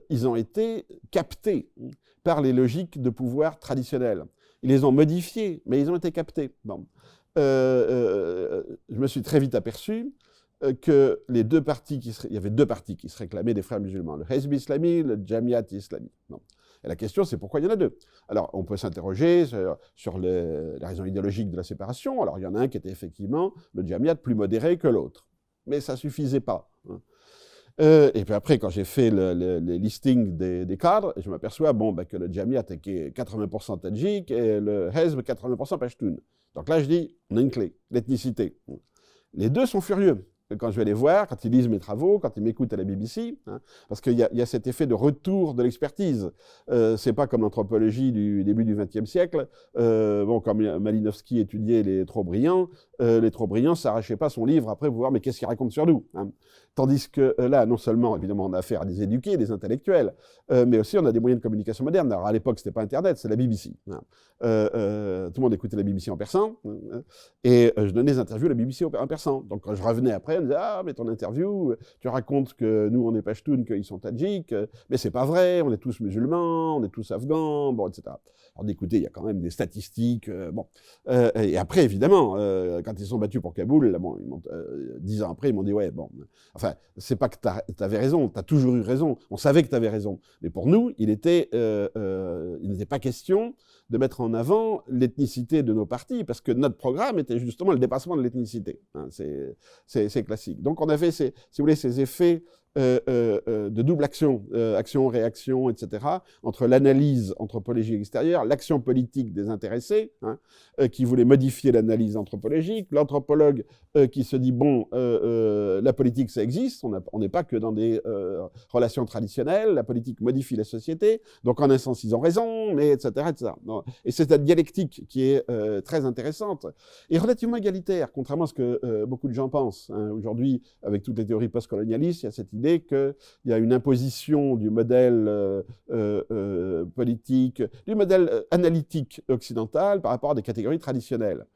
ils ont été captés par les logiques de pouvoir traditionnelles. Ils les ont modifiés, mais ils ont été captés. Bon. Je me suis très vite aperçu que les deux partis il y avait deux partis qui se réclamaient des frères musulmans, le Hezb Islami, le Jamiat Islami. Bon. Et la question, c'est pourquoi il y en a deux. Alors, on peut s'interroger sur la raison idéologique de la séparation. Alors, il y en a un qui était effectivement le Jamiat plus modéré que l'autre. Mais ça ne suffisait pas. Hein. Et puis après, quand j'ai fait les listings des cadres, je m'aperçois que le Jamiat est 80% tadjik et le Hezb 80% Pashtun. Donc là, je dis, on a une clé, l'ethnicité. Les deux sont furieux. Quand je vais les voir, quand ils lisent mes travaux, quand ils m'écoutent à la BBC, hein, parce qu'il y a cet effet de retour de l'expertise. C'est pas comme l'anthropologie du début du XXe siècle. Quand Malinowski étudiait les trop brillants s'arrachaient pas son livre après pour voir mais qu'est-ce qu'il raconte sur nous. Hein. Tandis que là, non seulement, évidemment, on a affaire à des éduqués, des intellectuels, mais aussi on a des moyens de communication modernes. Alors à l'époque, c'était pas Internet, c'est la BBC. Hein. Tout le monde écoutait la BBC en persan, et je donnais des interviews à la BBC en persan. Donc quand je revenais après, on me disait « Ah, mais ton interview, tu racontes que nous, on est Pashtun, qu'ils sont tadjiks, mais c'est pas vrai, on est tous musulmans, on est tous afghans, bon, etc. » Alors d'écouter, il y a quand même des statistiques, et après, évidemment, quand ils sont battus pour Kaboul, là, 10 ans après, ils m'ont dit « Ouais, bon... » Enfin, c'est pas que tu avais raison, tu as toujours eu raison, on savait que tu avais raison. Mais pour nous, il n'était pas question de mettre en avant l'ethnicité de nos partis, parce que notre programme était justement le dépassement de l'ethnicité. Hein, c'est classique. Donc on avait, si vous voulez, ces effets de double action, action-réaction, etc., entre l'analyse anthropologique extérieure, l'action politique des intéressés, hein, qui voulait modifier l'analyse anthropologique, l'anthropologue qui se dit, bon, la politique, ça existe, on n'est pas que dans des relations traditionnelles, la politique modifie la société, donc en un sens, ils ont raison, mais etc., etc. Et c'est cette dialectique qui est très intéressante et relativement égalitaire, contrairement à ce que beaucoup de gens pensent. Hein. Aujourd'hui, avec toutes les théories postcolonialistes, il y a cette idée qu'il y a une imposition du modèle politique, du modèle analytique occidental par rapport à des catégories traditionnelles.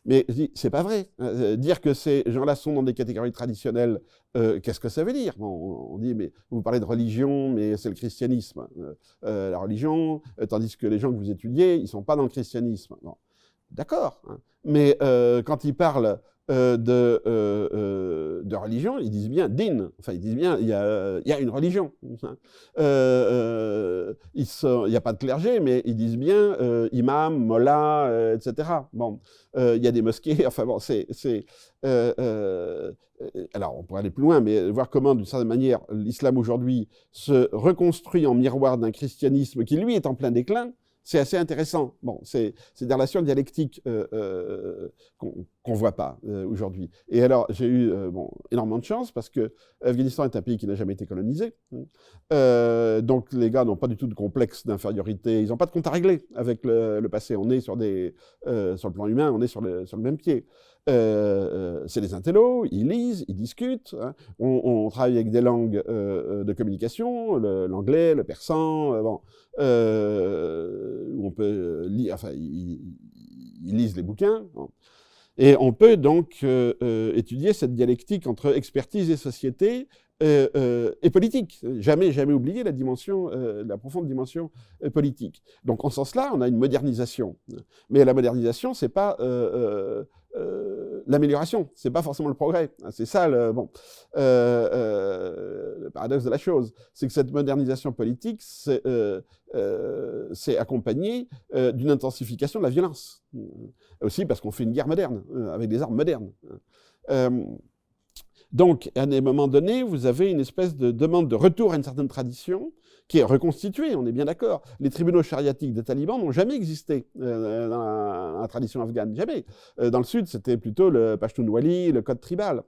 Mais c'est pas vrai. Dire que ces gens-là sont dans des catégories traditionnelles, qu'est-ce que ça veut dire? Bon, on dit, mais vous parlez de religion, mais c'est le christianisme. La religion, tandis que les gens que vous étudiez, ils sont pas dans le christianisme. Bon. D'accord. Hein. Mais quand ils parlent de religion, ils disent bien din. Enfin, ils disent bien il y a une religion. Hein. Il n'y a pas de clergé, mais ils disent bien imam, mollah, etc. Bon, il y a des mosquées. Enfin bon, alors, on pourrait aller plus loin, mais voir comment, d'une certaine manière, l'islam aujourd'hui se reconstruit en miroir d'un christianisme qui, lui, est en plein déclin. C'est assez intéressant. Bon, c'est des relations dialectiques qu'on voit pas aujourd'hui. Et alors, j'ai eu énormément de chance parce que l'Afghanistan est un pays qui n'a jamais été colonisé. Donc, les gars n'ont pas du tout de complexe d'infériorité. Ils n'ont pas de compte à régler avec le passé. On est sur le plan humain, on est sur le même pied. C'est des intellos, ils lisent, ils discutent. Hein. On travaille avec des langues de communication, l'anglais, le persan, où on peut lire, enfin, ils lisent les bouquins. Bon. Et on peut donc étudier cette dialectique entre expertise et société et politique. Jamais oublier la profonde dimension politique. Donc en ce sens-là, on a une modernisation. Mais la modernisation, c'est pas l'amélioration, c'est pas forcément le progrès. C'est ça le paradoxe de la chose, c'est que cette modernisation politique, c'est accompagné d'une intensification de la violence. Aussi parce qu'on fait une guerre moderne, avec des armes modernes. Donc, à un moment donné, vous avez une espèce de demande de retour à une certaine tradition qui est reconstituée, on est bien d'accord. Les tribunaux chariatiques des talibans n'ont jamais existé dans la tradition afghane, jamais. Dans le sud, c'était plutôt le Pashtunwali, le code tribal.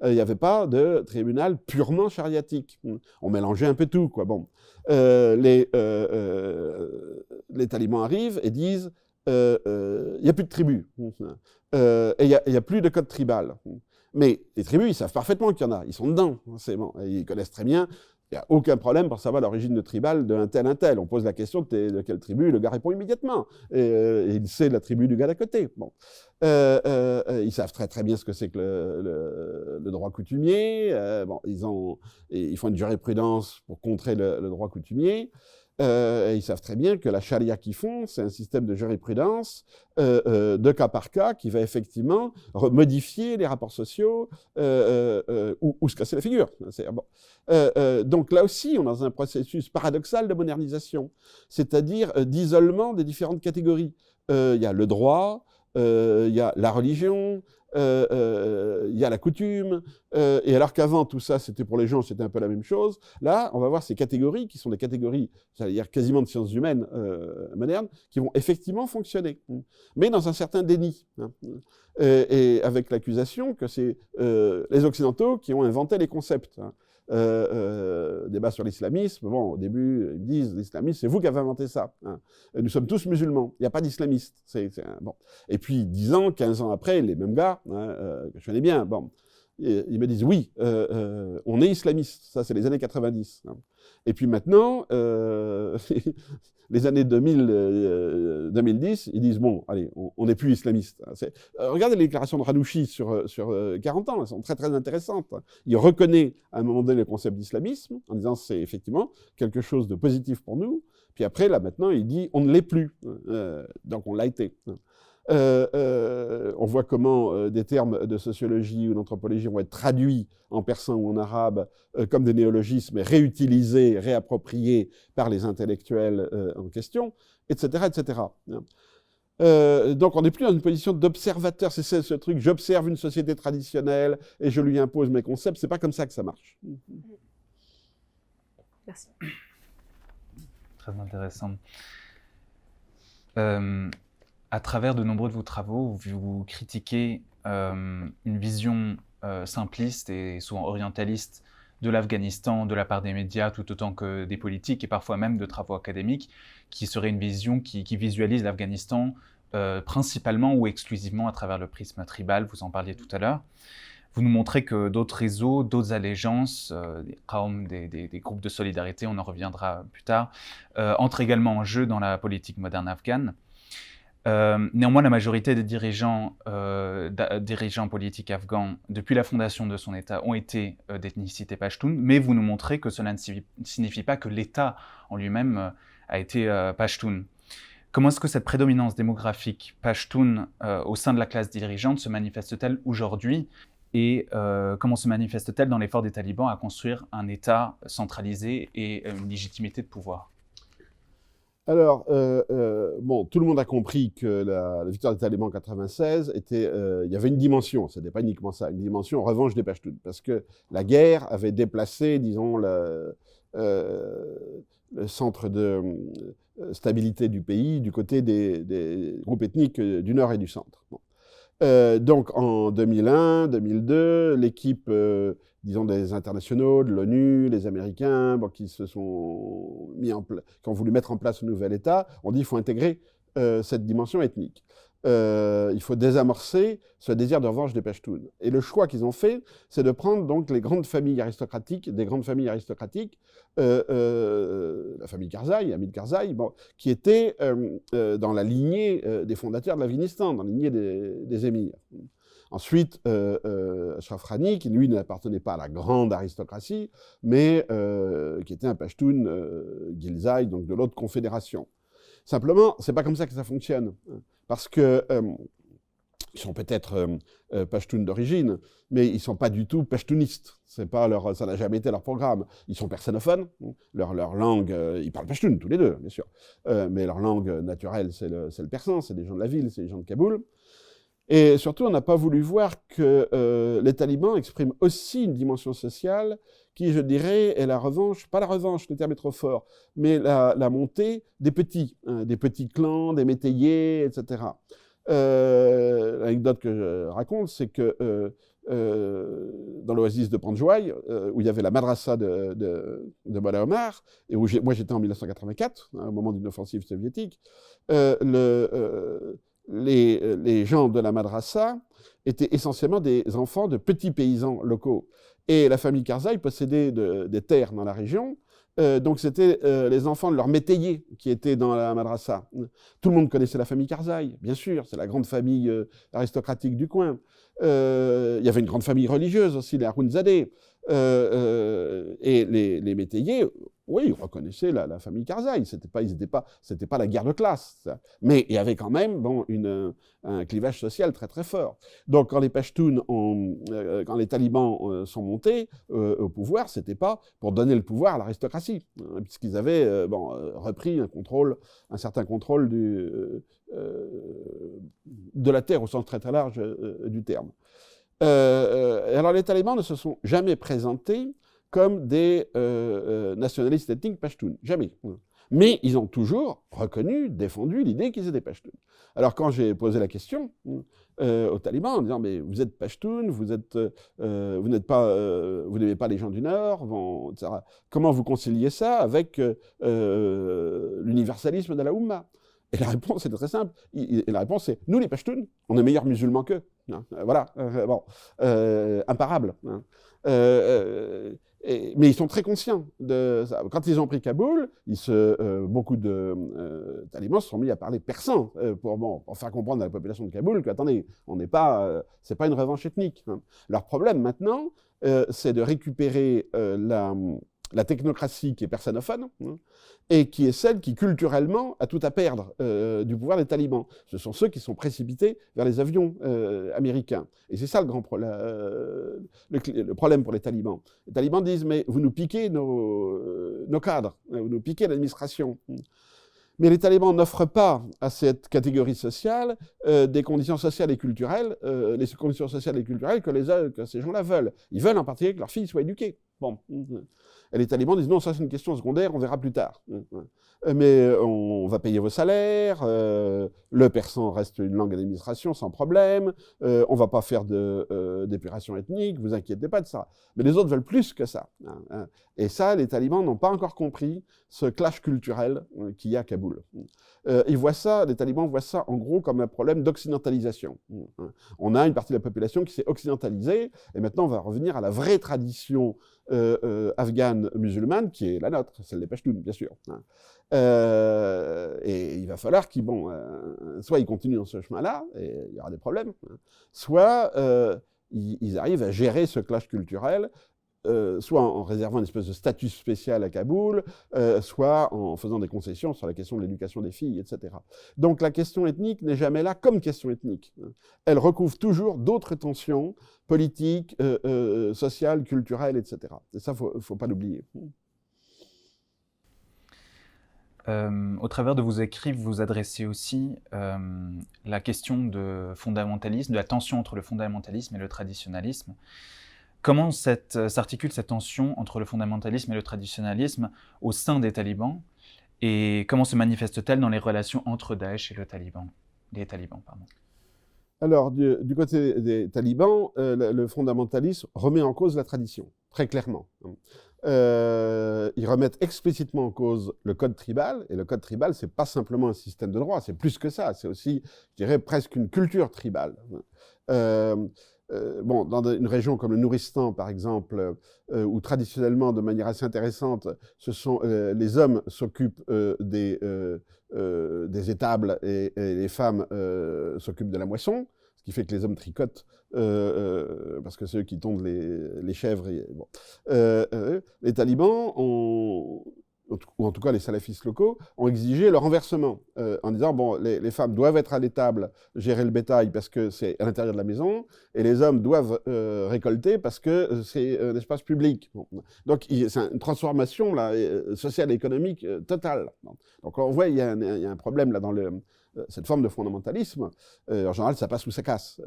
Il n'y avait pas de tribunal purement chariatique. On mélangeait un peu tout, quoi. Bon. Les talibans arrivent et disent il n'y a plus de tribus, et il n'y a plus de code tribal. Mais les tribus, ils savent parfaitement qu'il y en a, ils sont dedans, c'est bon, ils connaissent très bien, il n'y a aucun problème pour savoir l'origine de tribal d'un tel, un tel. On pose la question de quelle tribu, le gars répond immédiatement, et il sait la tribu du gars d'à côté. Bon. Ils savent très très bien ce que c'est que le droit coutumier, bon, ils font une jurisprudence pour contrer le droit coutumier. Ils savent très bien que la charia qu'ils font, c'est un système de jurisprudence de cas par cas qui va effectivement modifier les rapports sociaux ou se casser la figure. Bon. Donc là aussi, on est dans un processus paradoxal de modernisation, c'est-à-dire d'isolement des différentes catégories. Il y a le droit, il y a la religion, il y a la coutume, et alors qu'avant tout ça c'était pour les gens, c'était un peu la même chose. Là on va voir ces catégories qui sont des catégories, c'est-à-dire quasiment de sciences humaines modernes, qui vont effectivement fonctionner, mais dans un certain déni, et avec l'accusation que c'est les Occidentaux qui ont inventé les concepts. Débat sur l'islamisme, bon, au début, ils disent, l'islamisme, c'est vous qui avez inventé ça. Nous sommes tous musulmans, il n'y a pas d'islamistes. Bon. Et puis, 10 ans, 15 ans après, les mêmes gars, que je connais bien, bon, ils me disent, oui, on est islamiste, ça c'est les années 90. Et puis maintenant, les années 2000, 2010, ils disent, bon, allez, on n'est plus islamiste. Regardez les déclarations de Ranouchi sur 40 ans, elles sont très très intéressantes. Il reconnaît à un moment donné le concept d'islamisme, en disant c'est effectivement quelque chose de positif pour nous, puis après, là maintenant, il dit, on ne l'est plus, donc on l'a été. On voit comment des termes de sociologie ou d'anthropologie vont être traduits en persan ou en arabe comme des néologismes, réutilisés, réappropriés par les intellectuels en question, etc., etc. Donc on n'est plus dans une position d'observateur, c'est ce truc, j'observe une société traditionnelle et je lui impose mes concepts, c'est pas comme ça que ça marche. Merci. Très intéressant. À travers de nombreux de vos travaux, vous critiquez une vision simpliste et souvent orientaliste de l'Afghanistan de la part des médias tout autant que des politiques et parfois même de travaux académiques, qui serait une vision qui visualise l'Afghanistan principalement ou exclusivement à travers le prisme tribal, vous en parliez tout à l'heure. Vous nous montrez que d'autres réseaux, d'autres allégeances, des Qawm, des groupes de solidarité, on en reviendra plus tard, entrent également en jeu dans la politique moderne afghane. Néanmoins, la majorité des dirigeants politiques afghans, depuis la fondation de son État, ont été d'ethnicité pashtun, mais vous nous montrez que cela ne signifie pas que l'État en lui-même a été pashtun. Comment est-ce que cette prédominance démographique pashtun au sein de la classe dirigeante se manifeste-t-elle aujourd'hui et comment se manifeste-t-elle dans l'effort des talibans à construire un État centralisé et une légitimité de pouvoir ? Alors, bon, tout le monde a compris que la victoire des talibans en 96 était, il y avait une dimension, ce n'était pas uniquement ça, une dimension en revanche des Pashtuns, parce que la guerre avait déplacé, disons, le centre de stabilité du pays du côté des groupes ethniques du nord et du centre. Bon. Donc en 2001, 2002, l'équipe, disons, des internationaux, de l'ONU, les Américains, bon, qui se sont qui ont voulu mettre en place un nouvel État, ont dit qu'il faut intégrer cette dimension ethnique. il faut désamorcer ce désir de revanche des Pashtuns. Et le choix qu'ils ont fait, c'est de prendre donc les grandes familles aristocratiques, la famille Karzai, Hamid Karzai, bon, qui était dans la lignée des fondateurs de l'Afghanistan, dans la lignée des émirs. Ensuite, Ashraf Rani, qui lui n'appartenait pas à la grande aristocratie, mais qui était un Pashtun Ghilzai, donc de l'autre confédération. Simplement, c'est pas comme ça que ça fonctionne, parce que ils sont peut-être Pashtuns d'origine, mais ils sont pas du tout pashtunistes. C'est pas ça n'a jamais été leur programme. Ils sont personophones. Leur langue, ils parlent pashtun tous les deux, bien sûr, mais leur langue naturelle, c'est le persan. C'est des gens de la ville, c'est des gens de Kaboul. Et surtout, on n'a pas voulu voir que les talibans expriment aussi une dimension sociale qui, je dirais, est la revanche, pas la revanche, le terme est trop fort, mais la montée des petits clans, des métayers, etc. L'anecdote que je raconte, c'est que dans l'oasis de Panjwai, où il y avait la madrasa de Mullah Omar, et où moi j'étais en 1984, au moment d'une offensive soviétique, les gens de la madrasa étaient essentiellement des enfants de petits paysans locaux. Et la famille Karzai possédait des terres dans la région, donc c'était les enfants de leurs métayers qui étaient dans la madrasa. Tout le monde connaissait la famille Karzai, bien sûr, c'est la grande famille aristocratique du coin. Il y avait une grande famille religieuse aussi, les Harunzadeh. Et les métayers, oui, ils reconnaissaient la famille Karzai. C'était pas la guerre de classe, ça. Mais il y avait quand même un clivage social très très fort. Donc quand les Pashtuns, quand les talibans sont montés au pouvoir, c'était pas pour donner le pouvoir à l'aristocratie, puisqu'ils avaient repris un certain contrôle de la terre au sens très très large du terme. Alors les talibans ne se sont jamais présentés comme des nationalistes ethniques pashtuns, jamais. Mais ils ont toujours reconnu, défendu l'idée qu'ils étaient pashtuns. Alors quand j'ai posé la question aux talibans en disant mais vous êtes pashtuns, vous n'aimez pas les gens du Nord, bon, etc. Comment vous conciliez ça avec l'universalisme de la Oumma? Et la réponse était très simple. Et la réponse c'est nous les Pashtuns, on est meilleurs musulmans qu'eux. Voilà, imparable. Mais ils sont très conscients de ça. Quand ils ont pris Kaboul, beaucoup de talibans se sont mis à parler persan pour faire comprendre à la population de Kaboul qu'attendez, c'est pas une revanche ethnique. Leur problème maintenant, c'est de récupérer la technocratie qui est persanophone, et qui est celle qui, culturellement, a tout à perdre du pouvoir des talibans. Ce sont ceux qui sont précipités vers les avions américains. Et c'est ça le problème pour les talibans. Les talibans disent, mais vous nous piquez nos cadres, vous nous piquez l'administration. Mais les talibans n'offrent pas à cette catégorie sociale des conditions sociales et culturelles, les conditions sociales et culturelles que ces gens-là veulent. Ils veulent en particulier que leurs filles soient éduquées. Bon. Et les talibans disent non, ça c'est une question secondaire, on verra plus tard. Mais on va payer vos salaires, le persan reste une langue d'administration sans problème, on va pas faire d'épuration ethnique, vous inquiétez pas de ça. Mais les autres veulent plus que ça. Et ça, les talibans n'ont pas encore compris ce clash culturel qu'il y a à Kaboul. Les talibans voient ça en gros comme un problème d'occidentalisation. On a une partie de la population qui s'est occidentalisée, et maintenant on va revenir à la vraie tradition afghane musulmane, qui est la nôtre, celle des Pashtuns, bien sûr. Et il va falloir soit ils continuent dans ce chemin-là, et il y aura des problèmes, soit ils arrivent à gérer ce clash culturel, soit en réservant une espèce de statut spécial à Kaboul, soit en faisant des concessions sur la question de l'éducation des filles, etc. Donc la question ethnique n'est jamais là comme question ethnique. Elle recouvre toujours d'autres tensions politiques, sociales, culturelles, etc. Et ça, il ne faut pas l'oublier. Au travers de vos écrits, vous vous adressez aussi la question de fondamentalisme, de la tension entre le fondamentalisme et le traditionnalisme. Comment s'articule cette tension entre le fondamentalisme et le traditionnalisme au sein des talibans, et comment se manifeste-t-elle dans les relations entre Daesh et les talibans, pardon. Alors, du côté des talibans, le fondamentalisme remet en cause la tradition, très clairement. ils remettent explicitement en cause le code tribal, et le code tribal, c'est pas simplement un système de droit, c'est plus que ça, c'est aussi, je dirais, presque une culture tribale. Bon, dans une région comme le Nouristan, par exemple, où traditionnellement, de manière assez intéressante, les hommes s'occupent des étables et les femmes s'occupent de la moisson, ce qui fait que les hommes tricotent, parce que c'est eux qui tondent les chèvres. Bon. Les talibans ou en tout cas les salafistes locaux, ont exigé le renversement, en disant, bon, les femmes doivent être à l'étable, gérer le bétail parce que c'est à l'intérieur de la maison, et les hommes doivent récolter parce que c'est un espace public. Bon. Donc, c'est une transformation là, sociale et économique totale. Donc, on voit, il y a un problème là dans cette forme de fondamentalisme. En général, ça passe ou ça casse.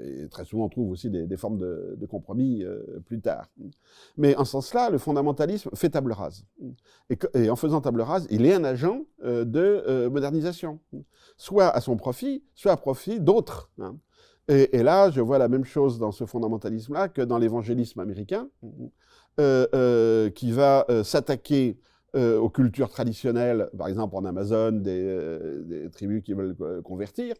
Et très souvent, on trouve aussi des formes de compromis plus tard. Mais en ce sens-là, le fondamentalisme fait table rase. Et en faisant table rase, il est un agent de modernisation, soit à son profit, soit à profit d'autres. Hein. Et là, je vois la même chose dans ce fondamentalisme-là que dans l'évangélisme américain, qui va s'attaquer aux cultures traditionnelles, par exemple en Amazone, des tribus qui veulent convertir,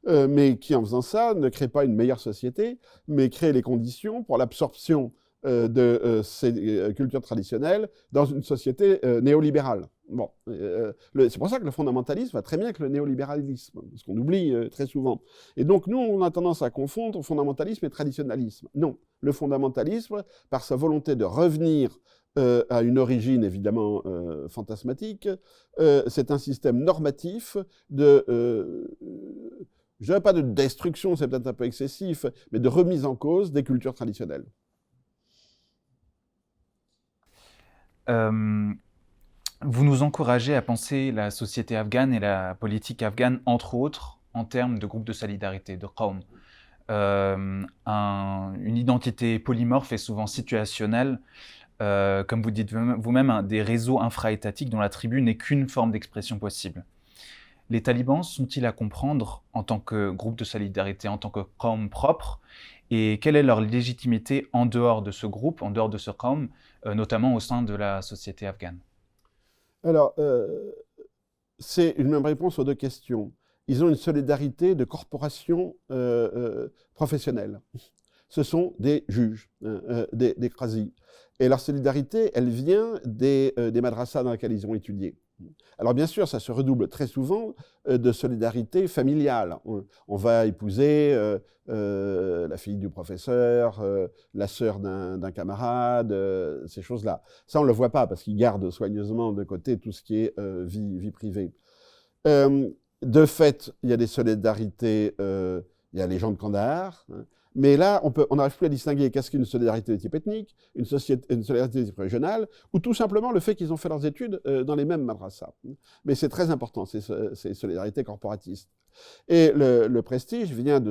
mais qui, en faisant ça, ne crée pas une meilleure société, mais crée les conditions pour l'absorption de ces cultures traditionnelles dans une société néolibérale. Bon, c'est pour ça que le fondamentalisme va très bien avec le néolibéralisme, ce qu'on oublie très souvent. Et donc, nous, on a tendance à confondre fondamentalisme et traditionnalisme. Non, le fondamentalisme, par sa volonté de revenir à une origine évidemment fantasmatique, c'est un système normatif de, je dirais pas de destruction, c'est peut-être un peu excessif, mais de remise en cause des cultures traditionnelles. Vous nous encouragez à penser la société afghane et la politique afghane, entre autres, en termes de groupe de solidarité, de qawm. Une identité polymorphe et souvent situationnelle, comme vous dites vous-même, des réseaux infra-étatiques dont la tribu n'est qu'une forme d'expression possible. Les talibans sont-ils à comprendre en tant que groupe de solidarité, en tant que qawm propre, et quelle est leur légitimité en dehors de ce groupe, en dehors de ce qawm, notamment au sein de la société afghane? Alors, c'est une même réponse aux deux questions. Ils ont une solidarité de corporations professionnelles. Ce sont des juges, des qazis. Et leur solidarité, elle vient des madrasas dans lesquels ils ont étudié. Alors bien sûr, ça se redouble très souvent de solidarité familiale. On va épouser la fille du professeur, la sœur d'un camarade, ces choses-là. Ça, on ne le voit pas parce qu'ils gardent soigneusement de côté tout ce qui est vie privée. De fait, il y a des solidarités, il y a les gens de Kandahar, hein, mais là, on n'arrive plus à distinguer qu'est-ce qu'une solidarité de type ethnique, une solidarité de type régionale, ou tout simplement le fait qu'ils ont fait leurs études dans les mêmes madrasas. Mais c'est très important, ces solidarités corporatistes. Et le prestige vient de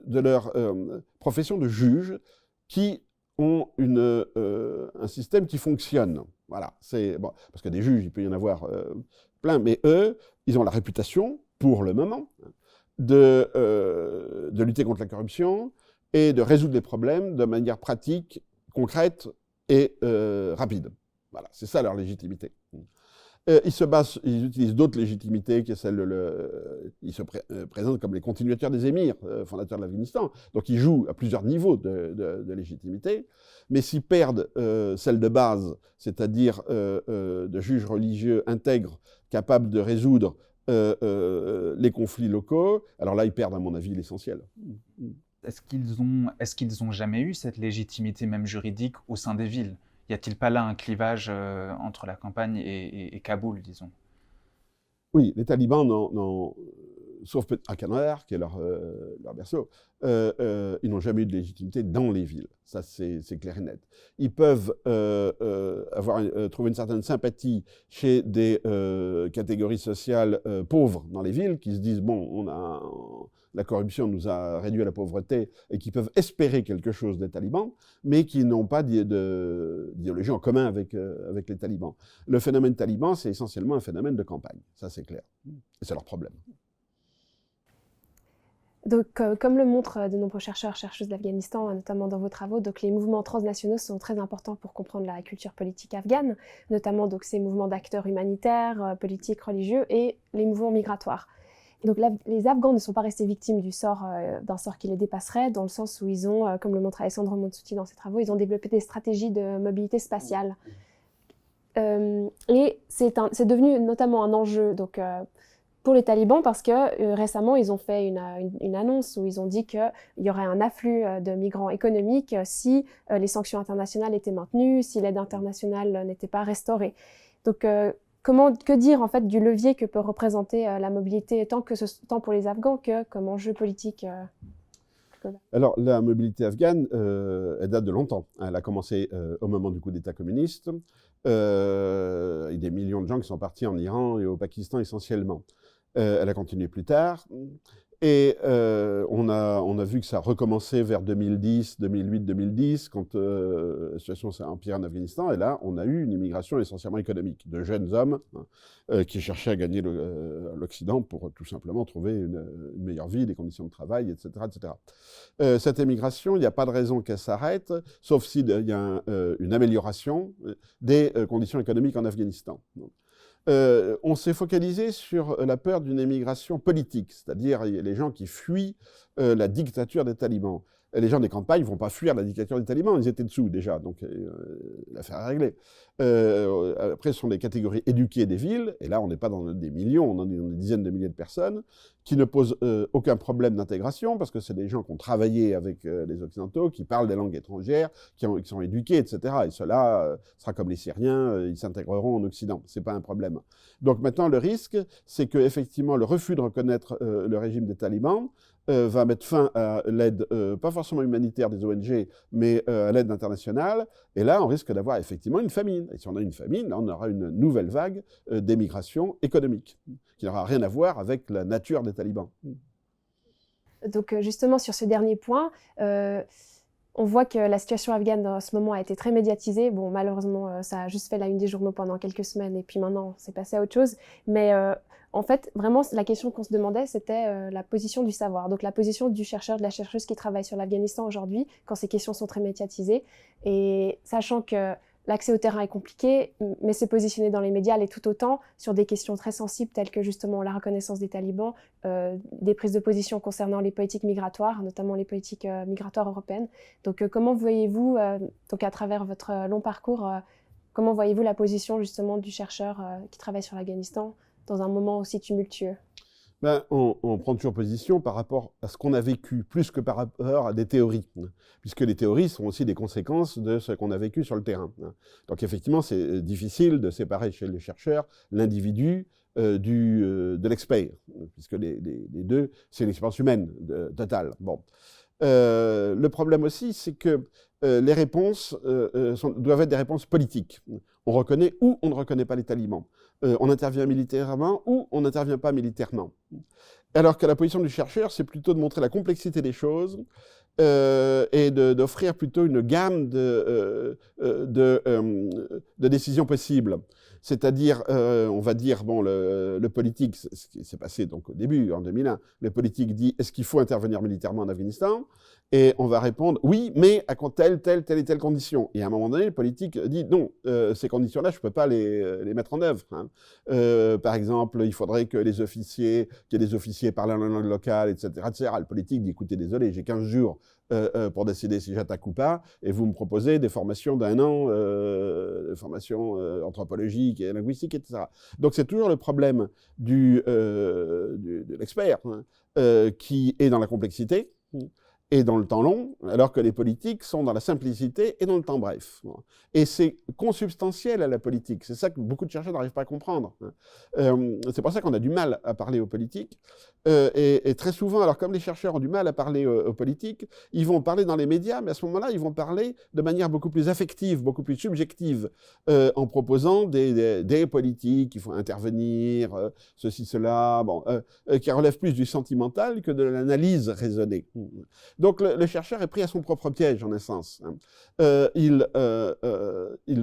de leur profession de juge qui ont un système qui fonctionne. Voilà, bon, parce que des juges, il peut y en avoir plein, mais eux, ils ont la réputation, pour le moment, de lutter contre la corruption et de résoudre les problèmes de manière pratique, concrète et rapide. Voilà, c'est ça leur légitimité. Ils utilisent d'autres légitimités, qui est celle ils se présentent comme les continuateurs des émirs, fondateurs de l'Afghanistan. Donc ils jouent à plusieurs niveaux de légitimité, mais s'ils perdent celle de base, c'est-à-dire de juges religieux intègres, capables de résoudre les conflits locaux, alors là, ils perdent, à mon avis, l'essentiel. Est-ce qu'ils ont jamais eu cette légitimité, même juridique, au sein des villes? Y a-t-il pas là un clivage entre la campagne et Kaboul, disons? Oui, les talibans, sauf à Kandahar, qui est leur berceau, ils n'ont jamais eu de légitimité dans les villes. Ça, c'est clair et net. Ils peuvent trouver une certaine sympathie chez des catégories sociales pauvres dans les villes, qui se disent, bon, la corruption nous a réduit à la pauvreté, et qui peuvent espérer quelque chose des talibans, mais qui n'ont pas d'idéologie en commun avec les talibans. Le phénomène taliban, c'est essentiellement un phénomène de campagne. Ça, c'est clair. Et c'est leur problème. Donc, comme le montrent de nombreux chercheurs, chercheuses d'Afghanistan, notamment dans vos travaux, donc les mouvements transnationaux sont très importants pour comprendre la culture politique afghane, notamment donc ces mouvements d'acteurs humanitaires, politiques, religieux et les mouvements migratoires. Donc les Afghans ne sont pas restés victimes d'un sort qui les dépasserait, dans le sens où ils ont, comme le montre Alessandro Monsuti dans ses travaux, ils ont développé des stratégies de mobilité spatiale. Et c'est devenu notamment un enjeu pour les talibans parce que récemment, ils ont fait une annonce où ils ont dit qu'il y aurait un afflux de migrants économiques si les sanctions internationales étaient maintenues, si l'aide internationale n'était pas restaurée. Donc, que dire en fait du levier que peut représenter la mobilité tant pour les Afghans que comme enjeu politique Alors, la mobilité afghane, elle date de longtemps. Elle a commencé au moment du coup d'État communiste. Il y a des millions de gens qui sont partis en Iran et au Pakistan essentiellement. Elle a continué plus tard. Et on a vu que ça a recommencé vers 2010, 2008, 2010, quand la situation s'est empirée en Afghanistan. Et là, on a eu une immigration essentiellement économique, de jeunes hommes qui cherchaient à gagner l'Occident pour tout simplement trouver une meilleure vie, des conditions de travail, etc. etc. Cette immigration, il n'y a pas de raison qu'elle s'arrête, sauf s'il y a une amélioration des conditions économiques en Afghanistan. On s'est focalisé sur la peur d'une émigration politique, c'est-à-dire les gens qui fuient la dictature des talibans. Les gens des campagnes ne vont pas fuir la dictature des talibans, ils étaient dessous déjà, donc l'affaire est réglée. Après, ce sont des catégories éduquées des villes, et là on n'est pas dans des millions, on est dans des dizaines de milliers de personnes, qui ne posent aucun problème d'intégration, parce que c'est des gens qui ont travaillé avec les Occidentaux, qui parlent des langues étrangères, qui sont éduqués, etc. Et cela sera comme les Syriens, ils s'intégreront en Occident, c'est pas un problème. Donc maintenant, le risque, c'est qu'effectivement, le refus de reconnaître le régime des talibans va mettre fin à l'aide, pas forcément humanitaire des ONG, mais à l'aide internationale. Et là, on risque d'avoir effectivement une famine. Et si on a une famine, là, on aura une nouvelle vague d'émigration économique, qui n'aura rien à voir avec la nature des talibans. Donc justement, sur ce dernier point, on voit que la situation afghane en ce moment a été très médiatisée. Bon, malheureusement, ça a juste fait la une des journaux pendant quelques semaines, et puis maintenant, c'est passé à autre chose. Mais en fait, vraiment, la question qu'on se demandait, c'était la position du savoir. Donc la position du chercheur, de la chercheuse qui travaille sur l'Afghanistan aujourd'hui, quand ces questions sont très médiatisées. Et sachant que l'accès au terrain est compliqué, mais se positionner dans les médias l'est tout autant sur des questions très sensibles telles que justement la reconnaissance des talibans, des prises de position concernant les politiques migratoires, notamment les politiques migratoires européennes. Donc comment voyez-vous, donc à travers votre long parcours, comment voyez-vous la position justement du chercheur qui travaille sur l'Afghanistan dans un moment aussi tumultueux? On prend toujours position par rapport à ce qu'on a vécu, plus que par rapport à des théories, puisque les théories sont aussi des conséquences de ce qu'on a vécu sur le terrain. Donc effectivement, c'est difficile de séparer chez les chercheurs l'individu de l'expert, puisque les deux, c'est une expérience humaine totale. Bon. Le problème aussi, c'est que les réponses doivent être des réponses politiques. On reconnaît ou on ne reconnaît pas les talibans. On intervient militairement ou on n'intervient pas militairement. Alors que la position du chercheur, c'est plutôt de montrer la complexité des choses et d'offrir plutôt une gamme de décisions possibles. C'est-à-dire, on va dire, bon, le politique, ce qui s'est passé donc au début, en 2001, le politique dit, est-ce qu'il faut intervenir militairement en Afghanistan? Et on va répondre, oui, mais à telle et telle condition. Et à un moment donné, le politique dit, non, ces conditions-là, je ne peux pas les mettre en œuvre. Par exemple, il faudrait que qu'il y ait des officiers parlant la langue locale, etc., etc. Le politique dit, écoutez, désolé, j'ai 15 jours pour décider si j'attaque ou pas, et vous me proposez des formations d'1 an, des formations anthropologiques et linguistiques, etc. Donc c'est toujours le problème de l'expert, qui est dans la complexité et dans le temps long, alors que les politiques sont dans la simplicité et dans le temps bref. Et c'est consubstantiel à la politique. C'est ça que beaucoup de chercheurs n'arrivent pas à comprendre. C'est pour ça qu'on a du mal à parler aux politiques. Et très souvent, alors comme les chercheurs ont du mal à parler aux politiques, ils vont parler dans les médias, mais à ce moment-là, ils vont parler de manière beaucoup plus affective, beaucoup plus subjective, en proposant des politiques, il faut intervenir, ceci, cela, bon, qui relèvent plus du sentimental que de l'analyse raisonnée. Donc le chercheur est pris à son propre piège, en essence. Il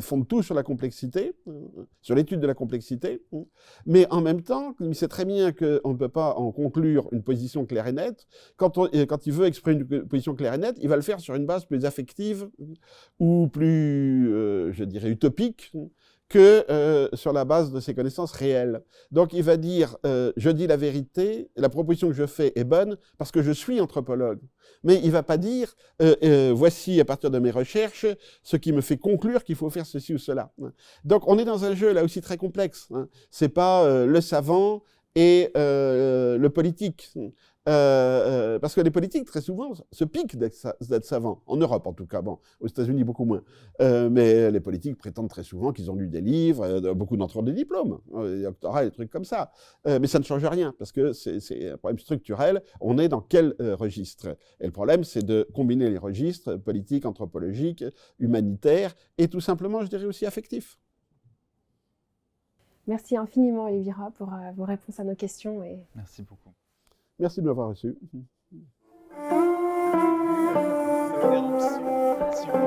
fonde tout sur la complexité, sur l'étude de la complexité, mais en même temps, il sait très bien qu'on ne peut pas en conclure une position claire et nette. Quand il veut exprimer une position claire et nette, il va le faire sur une base plus affective ou plus, je dirais, utopique, que sur la base de ses connaissances réelles. Donc il va dire je dis la vérité, la proposition que je fais est bonne parce que je suis anthropologue. Mais il ne va pas dire voici à partir de mes recherches ce qui me fait conclure qu'il faut faire ceci ou cela. Donc on est dans un jeu là aussi très complexe. C'est pas le savant et le politique. Parce que les politiques, très souvent, se piquent d'être savants. En Europe, en tout cas. Bon, aux États-Unis, beaucoup moins. Mais les politiques prétendent très souvent qu'ils ont lu des livres, beaucoup d'entre eux ont des diplômes, des doctorats, des trucs comme ça. Mais ça ne change rien, parce que c'est un problème structurel. On est dans quel registre? Et le problème, c'est de combiner les registres politiques, anthropologiques, humanitaires, et tout simplement, je dirais aussi affectifs. Merci infiniment, Elvira, pour vos réponses à nos questions. Merci beaucoup. Merci de m'avoir reçu. Merci.